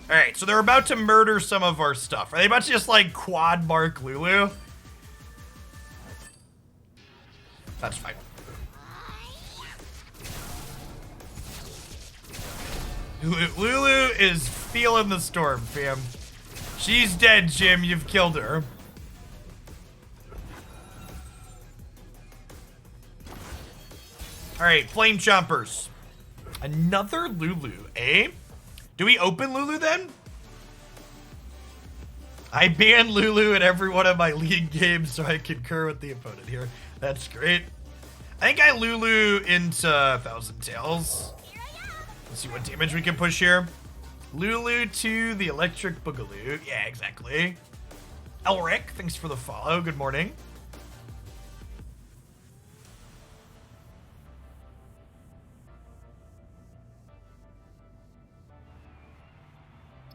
All right, so they're about to murder some of our stuff. Are they about to just like quad mark Lulu? That's fine. Lulu is feeling the storm, fam. She's dead, Jim. You've killed her. All right, Flame Chompers. Another Lulu, eh? Do we open Lulu then? I banned Lulu in every one of my league games, so I concur with the opponent here. That's great. I think I Lulu into Thousand Tails. Let's see what damage we can push here. Lulu to the Electric Boogaloo. Yeah, exactly. Elric, thanks for the follow. Good morning.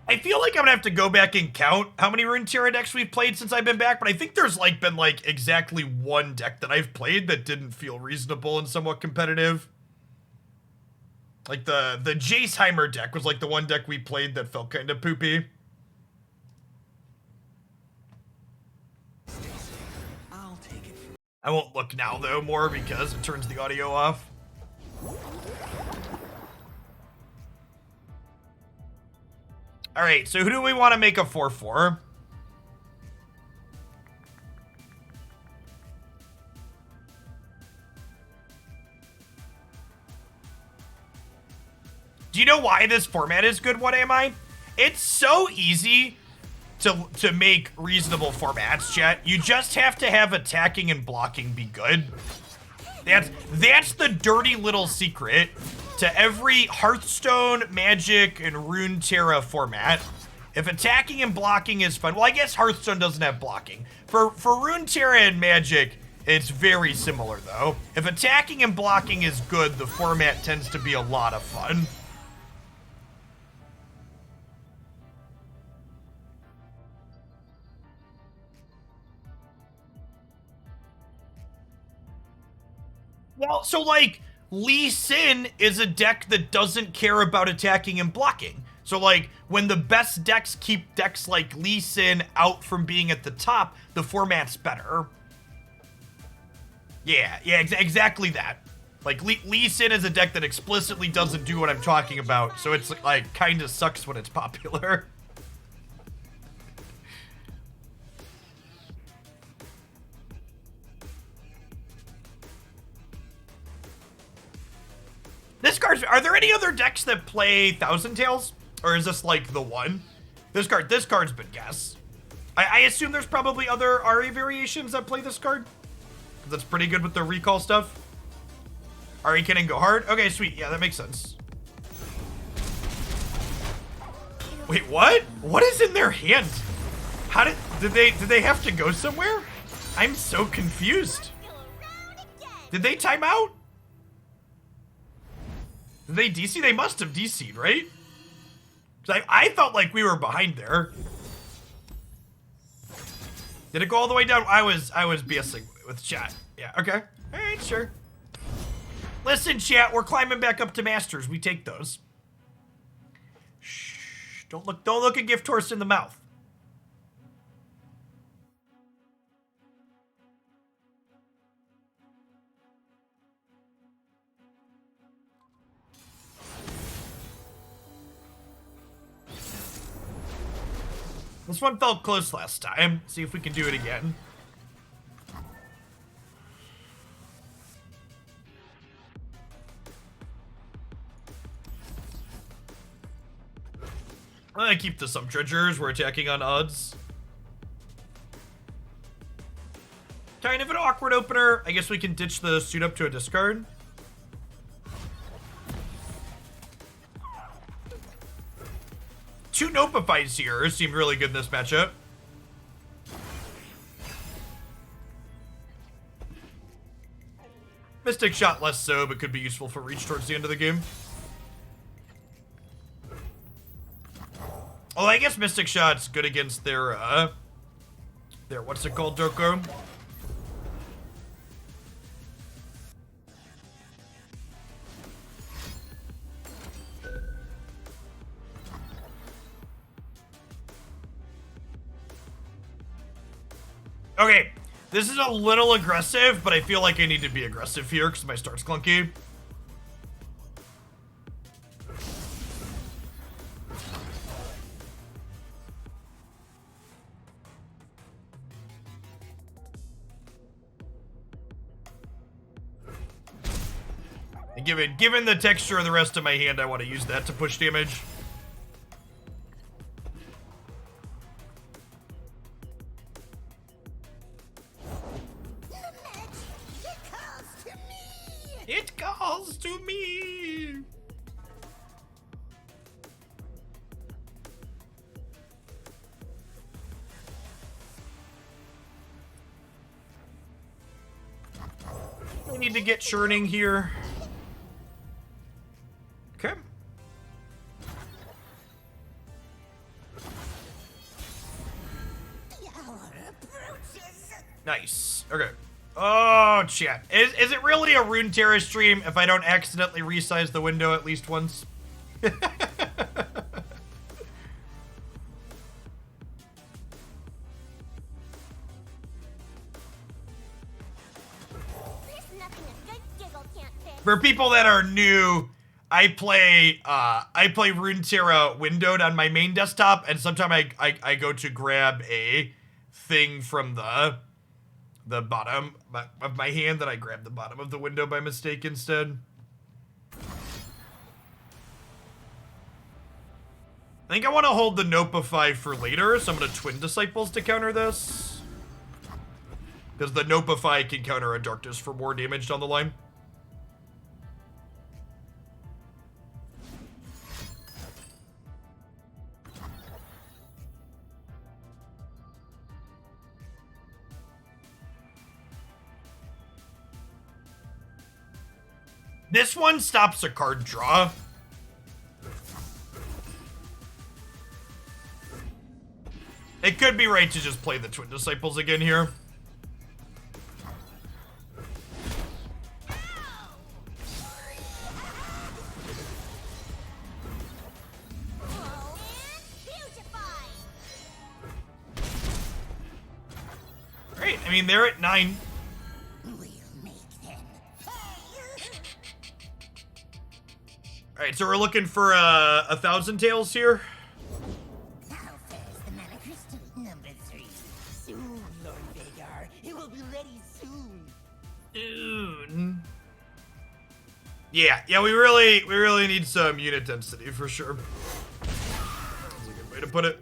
I feel like I'm gonna have to go back and count how many Runeterra decks we've played since I've been back, but I think there's like been like exactly one deck that I've played that didn't feel reasonable and somewhat competitive. Like the Jaceheimer deck was like the one deck we played that felt kind of poopy. I'll take it. I won't look now though more because it turns the audio off. All right, so who do we want to make a 4/4? Do you know why this format is good? What am I? It's so easy to make reasonable formats, chat. You just have to have attacking and blocking be good. That's the dirty little secret to every Hearthstone, Magic, and Runeterra format. If attacking and blocking is fun, well, I guess Hearthstone doesn't have blocking. For Runeterra and Magic, it's very similar though. If attacking and blocking is good, the format tends to be a lot of fun. Well, so like, Lee Sin is a deck that doesn't care about attacking and blocking. So like, when the best decks keep decks like Lee Sin out from being at the top, the format's better. Yeah, exactly that. Like, Lee Sin is a deck that explicitly doesn't do what I'm talking about, so it's like, kinda sucks when it's popular. This card's, are there any other decks that play Thousand Tails? Or is this like the one? This card's been guess. I assume there's probably other Ahri variations that play this card. That's pretty good with the recall stuff. Ahri can go hard. Okay, sweet. Yeah, that makes sense. Wait, what? What is in their hand? How did they have to go somewhere? I'm so confused. Did they time out? Did they DC? They must have DC'd, right? I felt like we were behind there. Did it go all the way down? I was BSing with chat. Yeah, okay. Alright, sure. Listen, chat, we're climbing back up to Masters. We take those. Shh. Don't look a gift horse in the mouth. This one felt close last time. See if we can do it again. I'm gonna keep the Sub Dredgers. We're attacking on odds. Kind of an awkward opener. I guess we can ditch the suit up to a discard. Two Nopifies here seem really good in this matchup. Mystic Shot less so, but could be useful for reach towards the end of the game. Oh, I guess Mystic Shot's good against their what's it called, Doko? Okay, this is a little aggressive, but I feel like I need to be aggressive here because my start's clunky. And given the texture of the rest of my hand, I want to use that to push damage. It calls to me. I need to get churning here. Okay. The hour approaches. Nice. Okay. Oh, chat. Is it really a Runeterra stream if I don't accidentally resize the window at least once? There's nothing a good giggle can't fix. For people that are new, I play Runeterra windowed on my main desktop, and sometimes I go to grab a thing from the bottom of my hand, that I grab the bottom of the window by mistake instead. I think I want to hold the Nopify for later, so I'm going to Twin Disciples to counter this. Because the Nopify can counter a Darkness for more damage down the line. This one stops a card draw. It could be right to just play the Twin Disciples again here. Great, I mean, they're at 9. Alright, so we're looking for a 1,000 tails here. Now fares the mana crystal number 3. Soon, Lord Vagar. It will be ready soon. Soon. Yeah, we really need some unit density for sure. That's a good way to put it.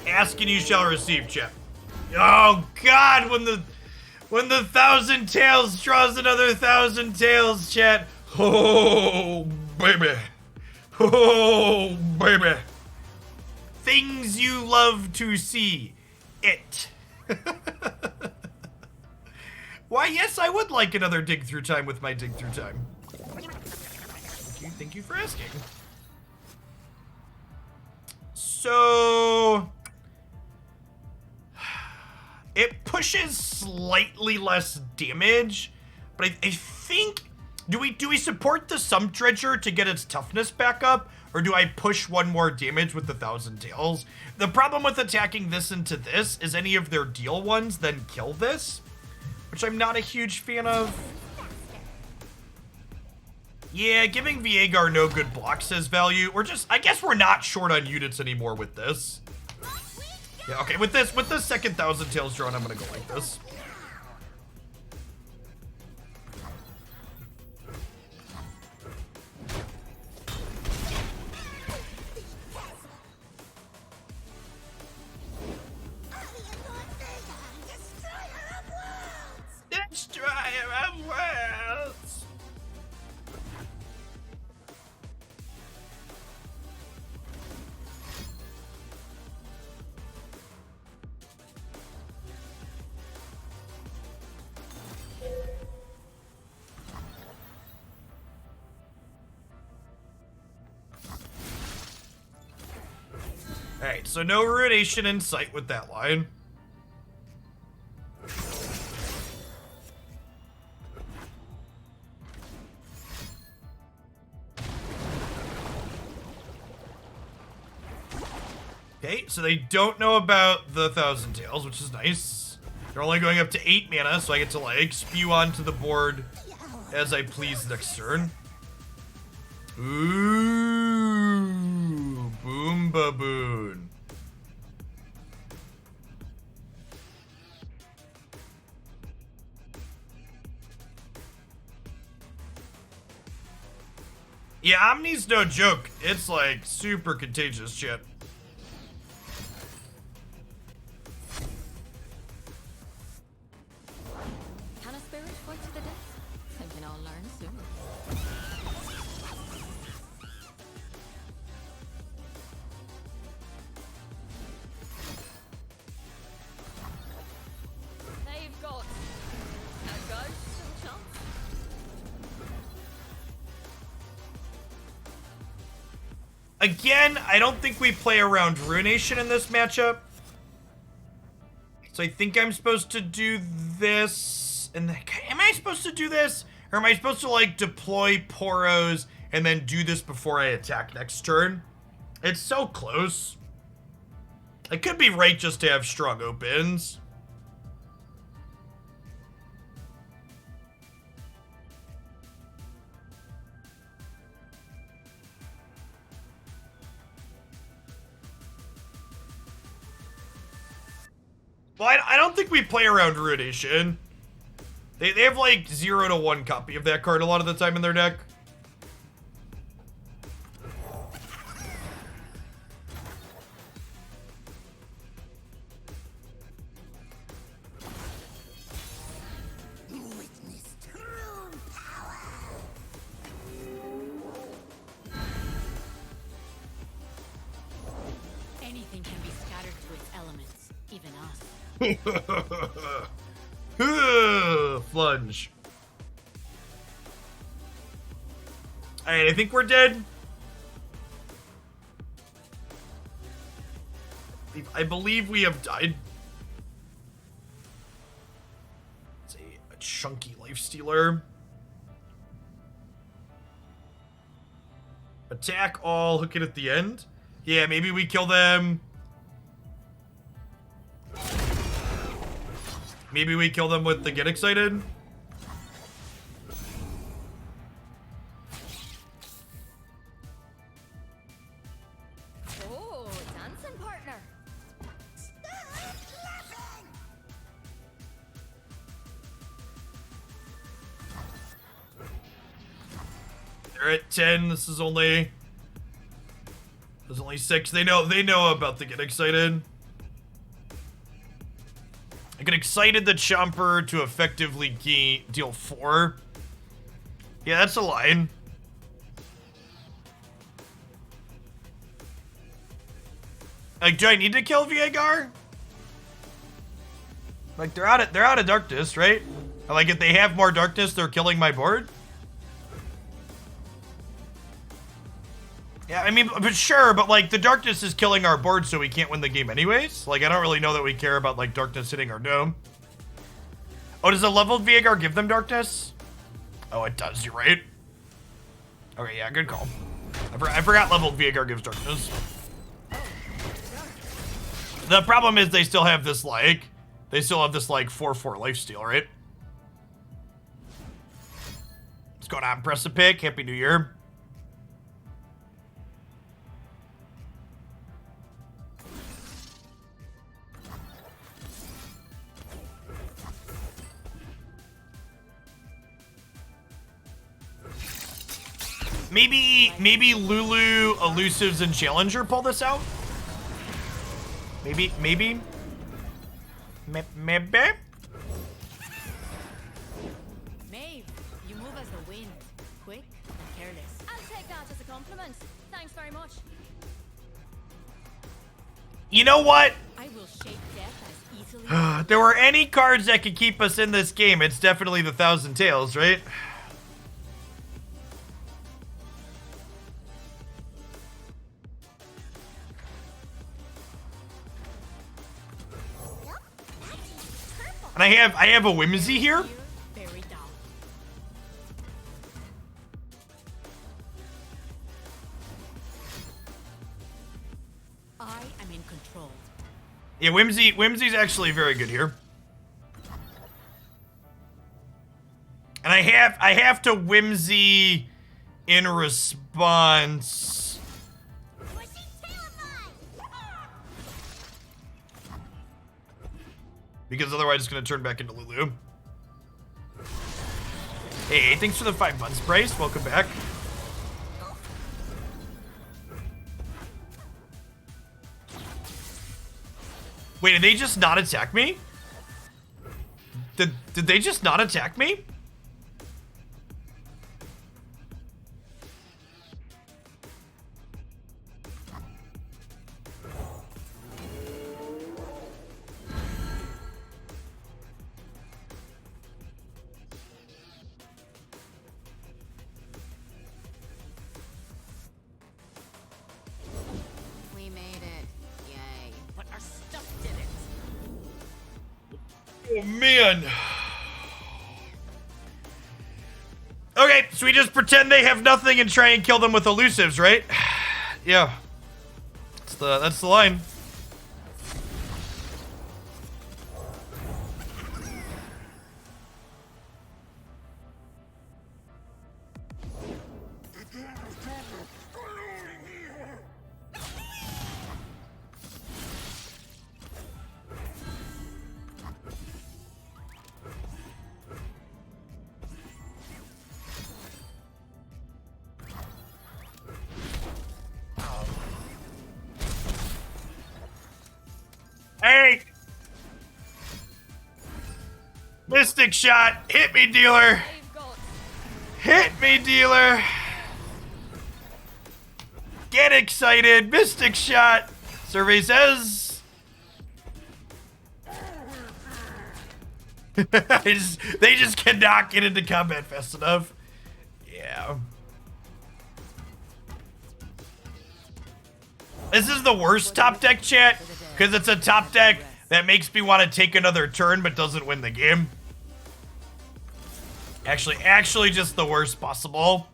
Ask and you shall receive, chat. Oh God, when the 1,000 tails draws another 1,000 tails, chat. Oh baby, oh baby. Things you love to see. It. Why, yes, I would like another dig through time with my dig through time. Thank you for asking. So it pushes slightly less damage, but I think, do we support the Sump Dredger to get its toughness back up, or do I push one more damage with the 1,000 tails? The problem with attacking this into this is any of their deal ones then kill this, which I'm not a huge fan of. Yeah, giving Viegar no good blocks has value. I guess we're not short on units anymore with this. Yeah, okay, with the second 1,000 tails drawn, I'm gonna go like this. Destroyer of worlds! Alright, so no ruination in sight with that line. Okay, so they don't know about the 1,000 tails, which is nice. They're only going up to 8 mana, so I get to, like, spew onto the board as I please next turn. Ooh, boom baboon. Yeah, Omni's no joke. It's, like, super contagious shit. Can a spirit fight Again, I don't think we play around Ruination in this matchup. So I think I'm supposed to do this. And am I supposed to do this? Or am I supposed to, like, deploy Poros and then do this before I attack next turn? It's so close. It could be right just to have strong opens. Well, I don't think we play around Ruination. They have like 0 to 1 copy of that card a lot of the time in their deck. Witness true power. Anything can be scattered to its elements, even us. Flunge. Alright, I think we're dead. I believe we have died. It's a chunky lifestealer. Attack all, hook it at the end. Yeah, maybe we kill them. Maybe we kill them with the Get Excited. Oh, dancing partner. They're at 10. This is only... There's only 6. They know about the Get Excited. I get excited the Chomper to effectively deal 4. Yeah, that's a line. Like, do I need to kill Viegar? Like, they're out of darkness, right? Like, if they have more darkness, they're killing my board. Yeah, I mean, but sure, but like the darkness is killing our board, so we can't win the game anyways. Like, I don't really know that we care about like darkness hitting our dome. Oh, does a leveled Viegar give them darkness? Oh, it does. You're right. Okay, yeah, good call. I forgot leveled Viegar gives darkness. The problem is they still have this like 4/4 lifesteal, right? What's going on, Press a Pick? Happy New Year. Maybe Lulu, Elusives, and Challenger pull this out? Maybe? Maybe? Maeve, you move as the wind. Quick and careless. I'll take that as a compliment. Thanks very much. You know what? I will shape death as easily as... If there were any cards that could keep us in this game, it's definitely the Thousand Tails, right? And I have a Whimsy here. Very dull. I am in control. Yeah, Whimsy's actually very good here. And I have to Whimsy in response. Because otherwise it's going to turn back into Lulu. Hey, thanks for the 5 months, Bryce. Welcome back. Wait, did they just not attack me? Did they just not attack me? Oh, man. Okay, so we just pretend they have nothing and try and kill them with elusives, right? Yeah. That's the line. Hey! Mystic shot! Hit me, dealer! You've got Hit me, dealer! Get excited! Mystic shot! Survey says... they just cannot get into combat fast enough. Yeah. This is the worst top deck, chat, because it's a top deck that makes me want to take another turn but doesn't win the game. Actually just the worst possible.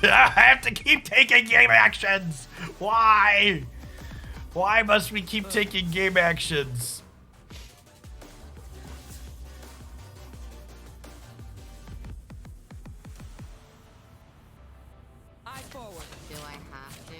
I have to keep taking game actions. Why? Why must we keep taking game actions? Eyes forward. Do I have to?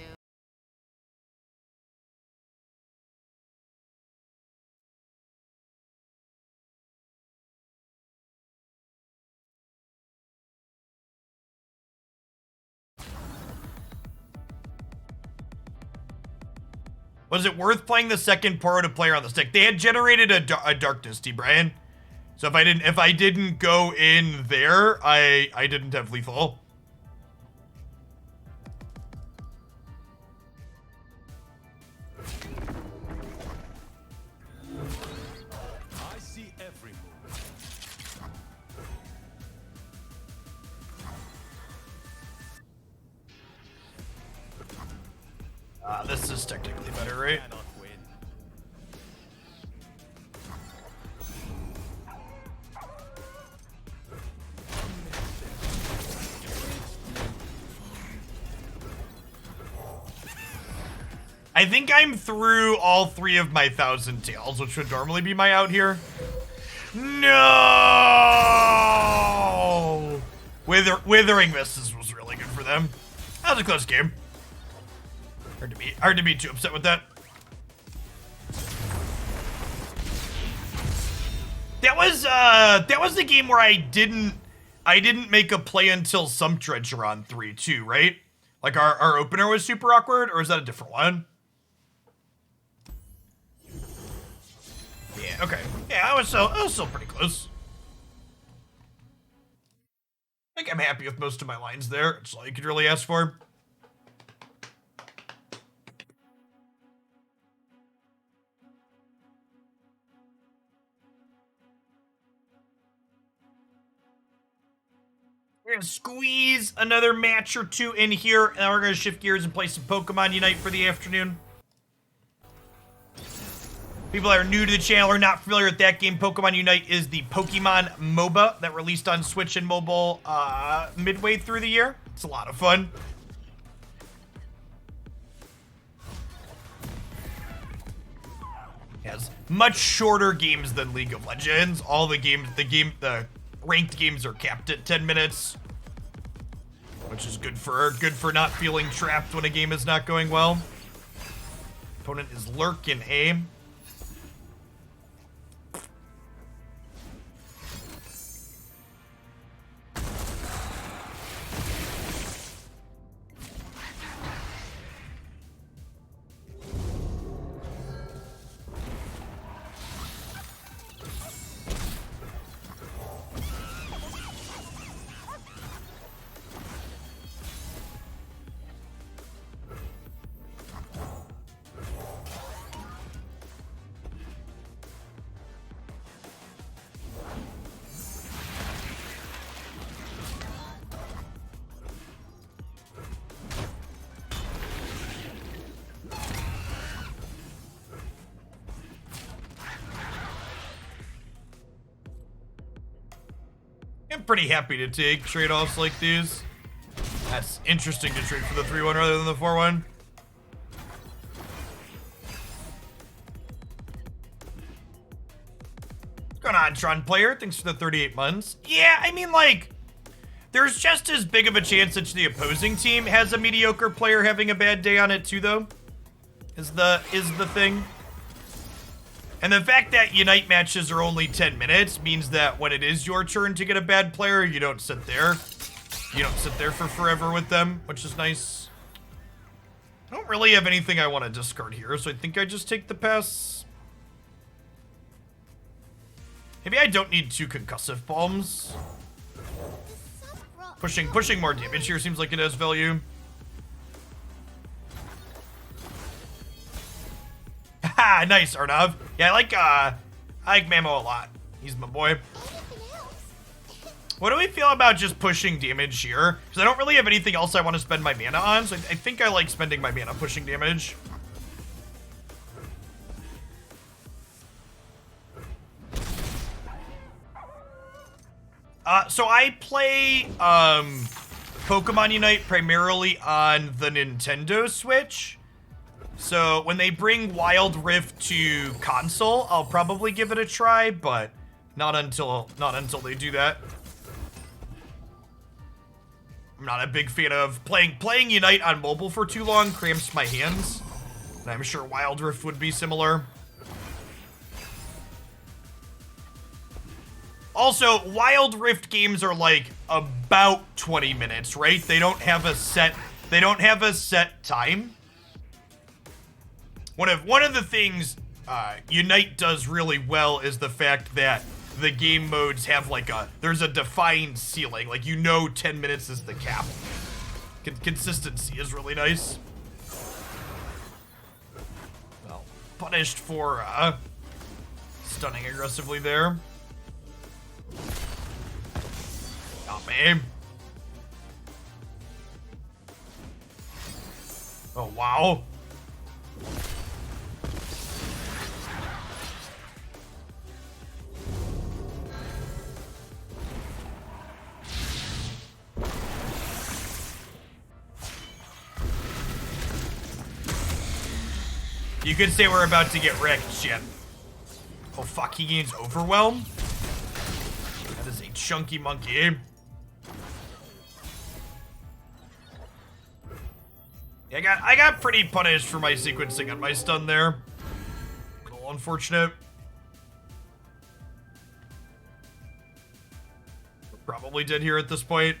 Was it worth playing the second Poro to player on the stick? They had generated a darkness, T. Brian. So if I didn't go in there, I didn't have lethal. I see every move. This is technically better, right? Cannot win. I think I'm through all 3 of my 1,000 tails, which would normally be my out here. No! Withering Mists was really good for them. That was a close game. Hard to be too upset with that. That was the game where I didn't make a play until Sump Dredger on 3 too, right? Like our opener was super awkward, or is that a different one? Yeah, okay. Yeah, I was still pretty close. I think I'm happy with most of my lines there. That's all you could really ask for. We're gonna squeeze another match or 2 in here, and then we're gonna shift gears and play some Pokemon Unite for the afternoon. People that are new to the channel are not familiar with that game. Pokemon Unite is the Pokemon MOBA that released on Switch and mobile midway through the year. It's a lot of fun. It has much shorter games than League of Legends. All the ranked games are capped at 10 minutes, which is good for not feeling trapped when a game is not going well. Opponent is Lurk in A. I'm pretty happy to take trade-offs like these. That's interesting to trade for the 3-1 rather than the 4-1. What's going on, Tron player? Thanks for the 38 months. Yeah, I mean, like, there's just as big of a chance that the opposing team has a mediocre player having a bad day on it too, though. Is the thing. And the fact that Unite matches are only 10 minutes means that when it is your turn to get a bad player, you don't sit there. You don't sit there for forever with them, which is nice. I don't really have anything I want to discard here, so I think I just take the pass. Maybe I don't need 2 concussive bombs. Pushing more damage here seems like it has value. Haha, nice, Arnav. Yeah, I like Mamo a lot. He's my boy. What do we feel about just pushing damage here? Because I don't really have anything else I want to spend my mana on, so I think I like spending my mana pushing damage. So I play Pokemon Unite primarily on the Nintendo Switch. So when they bring Wild Rift to console, I'll probably give it a try, but not until they do that. I'm not a big fan of playing Unite on mobile for too long, cramps my hands. And I'm sure Wild Rift would be similar. Also, Wild Rift games are like about 20 minutes, right? They don't have a set time. One of the things Unite does really well is the fact that the game modes have there's a defined ceiling. Like, 10 minutes is the cap. Consistency is really nice. Well, punished for stunning aggressively there. Not me. Oh, wow. You could say we're about to get wrecked, shit. Oh fuck, he gains Overwhelm? That is a chunky monkey. Yeah, I got pretty punished for my sequencing on my stun there. A little unfortunate. Probably dead here at this point.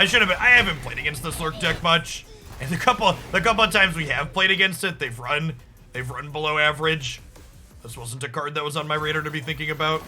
I haven't played against this Lurk deck much, and the couple of times we have played against it, they've run below average. This wasn't a card that was on my radar to be thinking about.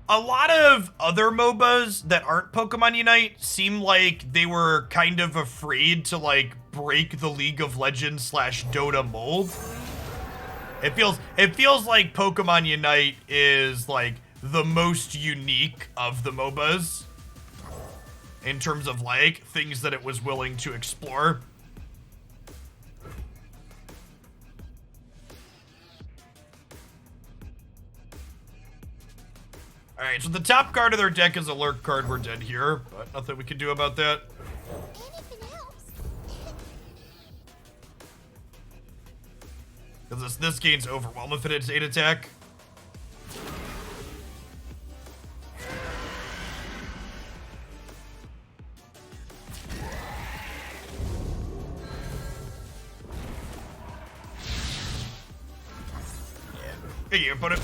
A lot of other MOBAs that aren't Pokemon Unite seem like they were kind of afraid to break the League of Legends / Dota mold. It feels like Pokemon Unite is the most unique of the MOBAs in terms of things that it was willing to explore. Alright, so the top card of their deck is a Lurk card. We're dead here, but nothing we can do about that. Because this gains Overwhelm if it hits 8 attack. Thank you, opponent.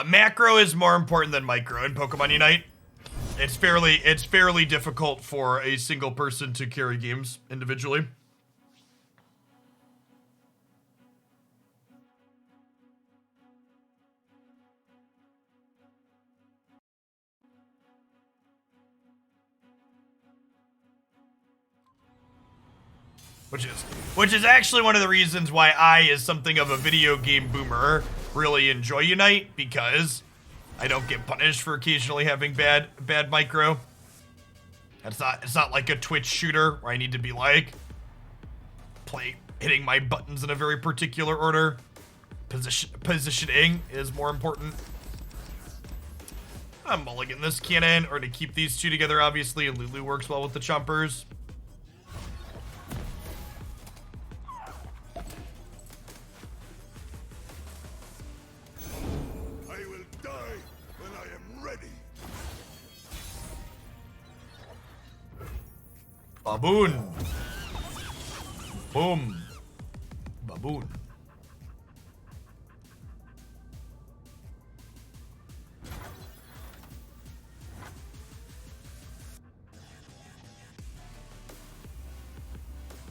Macro is more important than micro in Pokemon Unite. It's fairly difficult for a single person to carry games individually. Which is actually one of the reasons why I, as something of a video game boomer, really enjoy Unite, because I don't get punished for occasionally having bad micro. It's not like a Twitch shooter where I need to be like hitting my buttons in a very particular order. Positioning is more important. I'm mulligan this cannon, or to keep these two together, obviously, and Lulu works well with the chompers. Baboon. Boom. Baboon.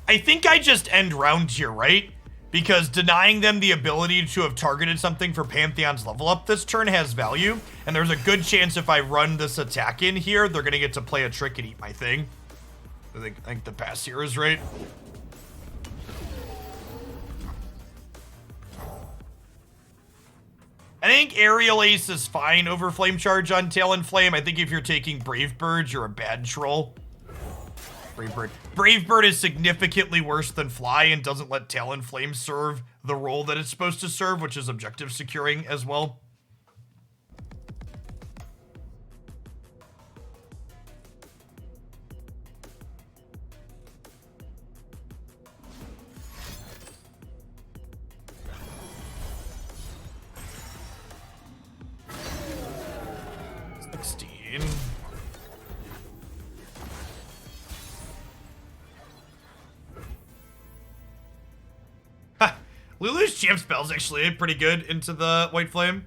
I think I just end round here, right? Because denying them the ability to have targeted something for Pantheon's level up this turn has value, and there's a good chance if I run this attack in here, they're gonna get to play a trick and eat my thing. I think the pass here is right. I think Aerial Ace is fine over Flame Charge on Talonflame. I think if you're taking Brave Bird, you're a bad troll. Brave Bird is significantly worse than Fly and doesn't let Talonflame serve the role that it's supposed to serve, which is objective securing as well. Lulu's champ spell's actually pretty good into the White Flame.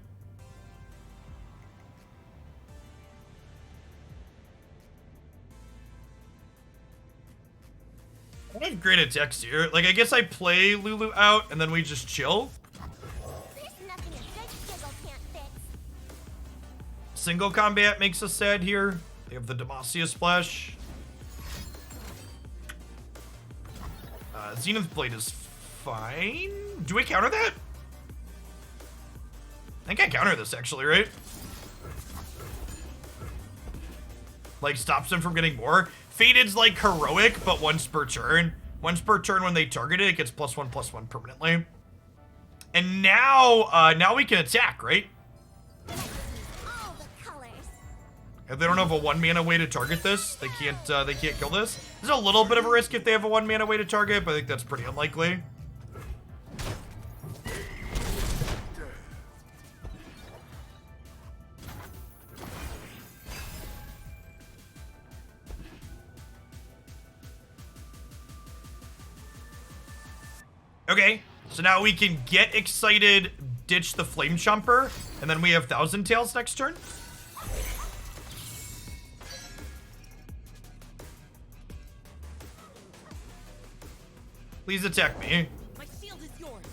I don't have great attacks here. Like, I guess I play Lulu out and then we just chill. Single combat makes us sad here. They have the Demacia Splash. Zenith Blade is fine. Do we counter that? I think I counter this actually, right? Like, stops him from getting more. Fated's like heroic, but once per turn. Once per turn when they target it, it gets +1/+1 permanently. And now, now we can attack, right? If they don't have a 1-mana way to target this, they can't kill this. There's a little bit of a risk if they have a 1-mana way to target, but I think that's pretty unlikely. Okay, so now we can get excited, ditch the Flame Chomper, and then we have Thousand Tails next turn. Please attack me. My shield is yours.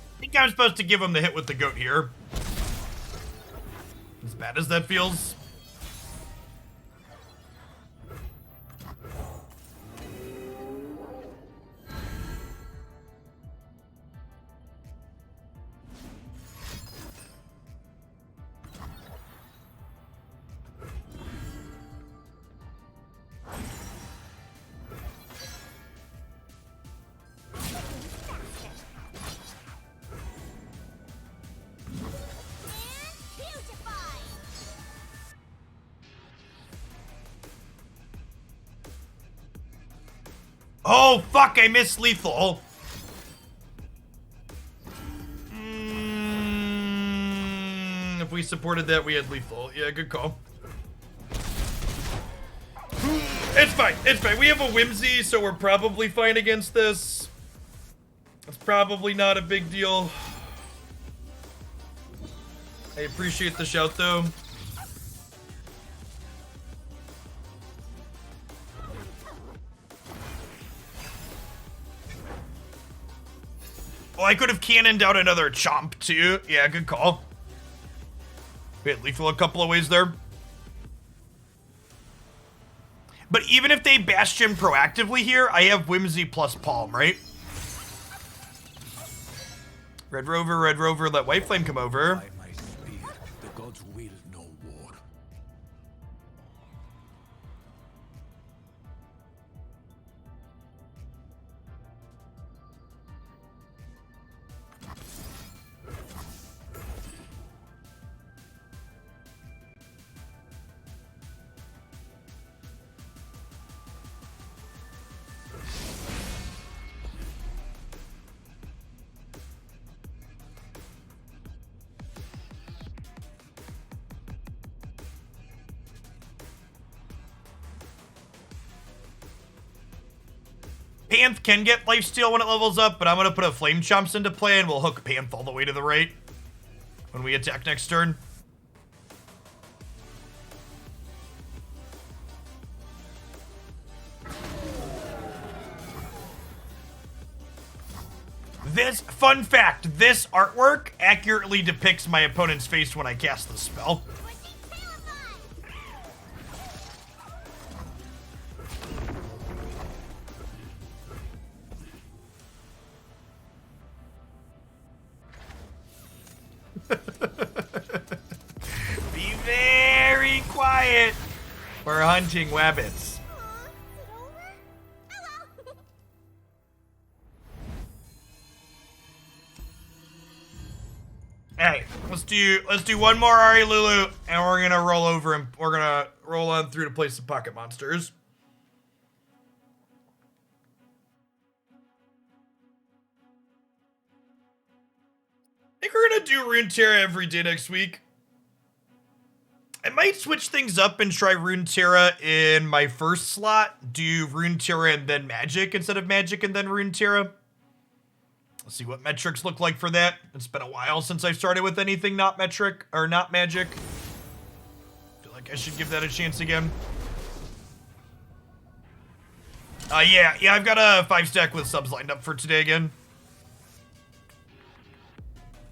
I think I'm supposed to give him the hit with the goat here. As bad as that feels. Oh, fuck, I missed lethal. If we supported that, we had lethal. Yeah, good call. It's fine. It's fine. We have a whimsy, so we're probably fine against this. It's probably not a big deal. I appreciate the shout, though. Oh, I could have cannoned out another chomp, too. Yeah, good call. We had lethal a couple of ways there. But even if they Bastion proactively here, I have Whimsy plus Palm, right? Red Rover, let White Flame come over. By my spear, the gods will know war. Panth can get lifesteal when it levels up, but I'm going to put a Flame Chomps into play and we'll hook Panth all the way to the right when we attack next turn. This, fun fact, this artwork accurately depicts my opponent's face when I cast the spell. Be very quiet. We're hunting wabbits. Hey, let's do one more Ahri Lulu, and we're gonna roll over and we're gonna roll on through to play some pocket monsters. I think we're gonna do Runeterra every day next week. I might switch things up and try Runeterra in my first slot. Do Runeterra and then Magic instead of Magic and then Runeterra. Let's see what metrics look like for that. It's been a while since I started with anything not metric or not Magic. Feel like I should give that a chance again. Yeah, I've got a 5-stack with subs lined up for today again.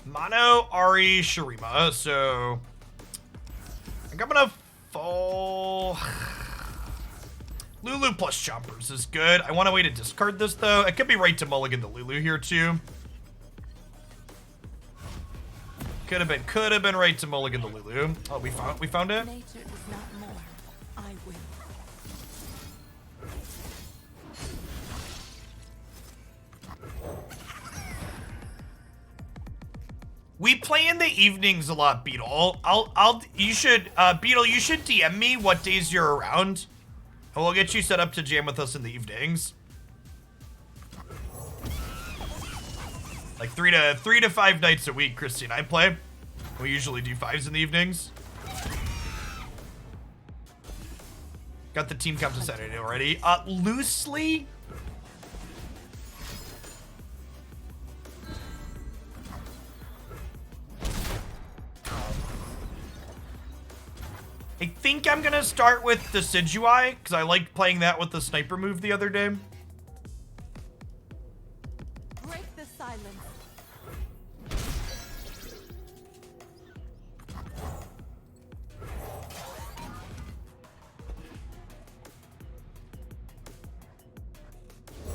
Mono, Ahri, Shurima, so I think I'm gonna fall. Lulu plus Chompers is good. I want a way to discard this though. I could be right to mulligan the Lulu here too. Could have been right to mulligan the Lulu. Oh, we found it. Nature is not more. I will. We play in the evenings a lot, Beetle. You should Beetle, you should DM me what days you're around. And we'll get you set up to jam with us in the evenings. Like 3 to 5 nights a week, Christy and I play. We usually do 5s in the evenings. Got the team comp to Saturday already. Loosely. I think I'm gonna start with the Decidueye, because I liked playing that with the sniper move the other day. Break the silence.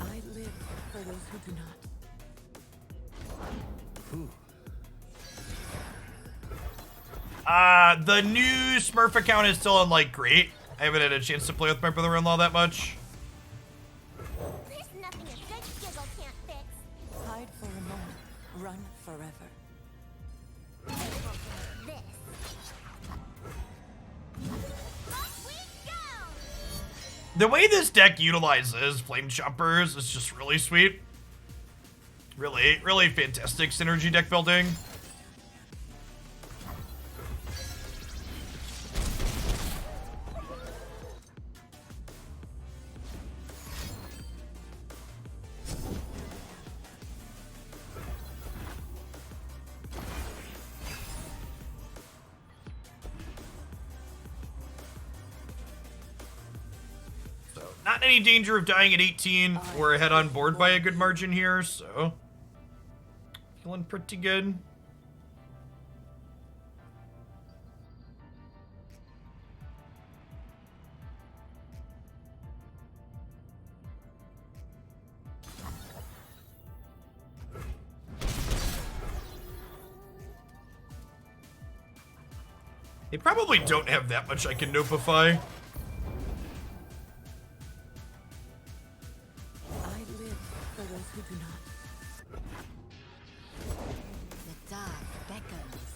I live for those who do not. The new Smurf account is still on like great. I haven't had a chance to play with my brother-in-law that much. There's nothing a good giggle can't fix. Hide for a moment. Run forever. This. Off we go! The way this deck utilizes Flame Choppers is just really sweet. Really, really fantastic synergy deck building. Not in any danger of dying at 18. We're ahead on board by a good margin here, so feeling pretty good. They probably don't have that much I can Nopify. Who do not. The dark beckons.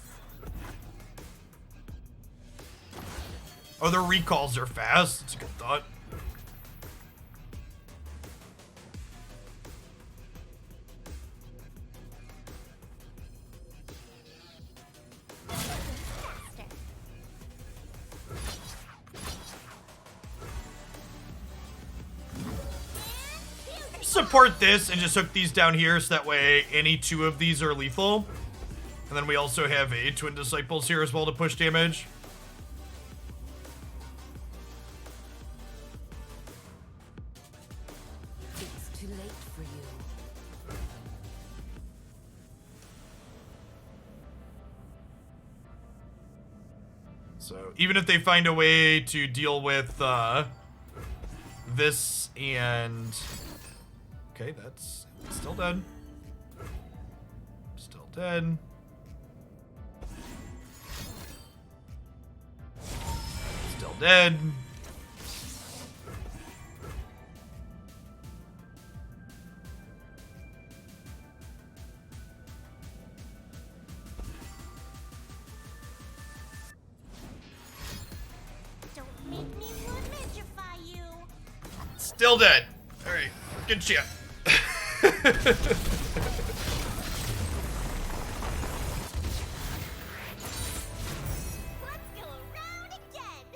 Oh, their recalls are fast. That's a good thought. Support this and just hook these down here so that way any two of these are lethal. And then we also have a Twin Disciples here as well to push damage. It's too late for you. So even if they find a way to deal with this and... Okay, that's still dead. Still dead. Still dead. Don't make me Runeterra you. Still dead. All right, good shit. Let's go around again.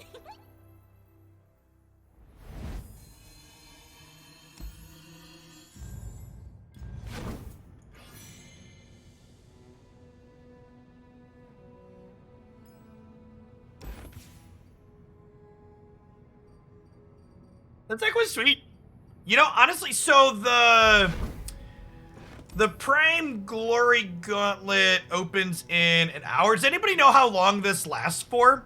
That deck was sweet. You know, honestly, so the Prime Glory Gauntlet opens in an hour. Does anybody know how long this lasts for?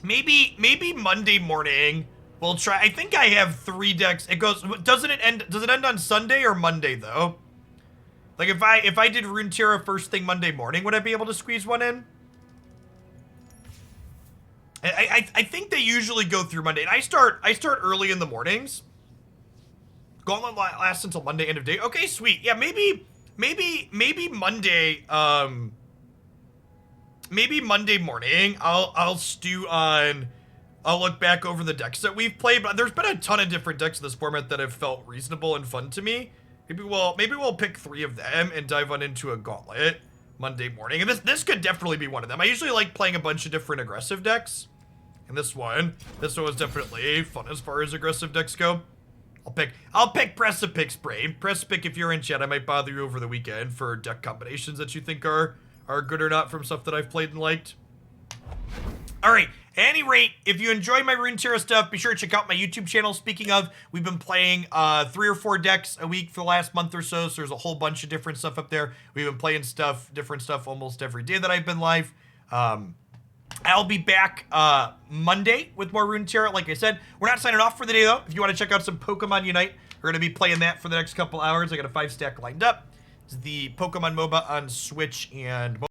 Maybe Monday morning. We'll try. I think I have 3 decks. It goes. Does it end on Sunday or Monday though? Like if I did Runeterra first thing Monday morning, would I be able to squeeze one in? I think they usually go through Monday. And I start early in the mornings. Gauntlet lasts until Monday, end of day. Okay, sweet. Yeah, maybe Monday. Maybe Monday morning. I'll stew on. I'll look back over the decks that we've played. But there's been a ton of different decks in this format that have felt reasonable and fun to me. Maybe we'll pick 3 of them and dive on into a Gauntlet Monday morning. And this could definitely be one of them. I usually like playing a bunch of different aggressive decks. And this one was definitely fun as far as aggressive decks go. I'll pick Precipice Brain. Precipice, if you're in chat, I might bother you over the weekend for deck combinations that you think are good or not from stuff that I've played and liked. All right. At any rate, if you enjoy my Runeterra stuff, be sure to check out my YouTube channel. Speaking of, we've been playing 3 or 4 decks a week for the last month or so. So there's a whole bunch of different stuff up there. We've been playing different stuff almost every day that I've been live. I'll be back Monday with more Runeterra. Like I said, we're not signing off for the day, though. If you want to check out some Pokemon Unite, we're going to be playing that for the next couple hours. I got a 5-stack lined up. It's the Pokemon MOBA on Switch and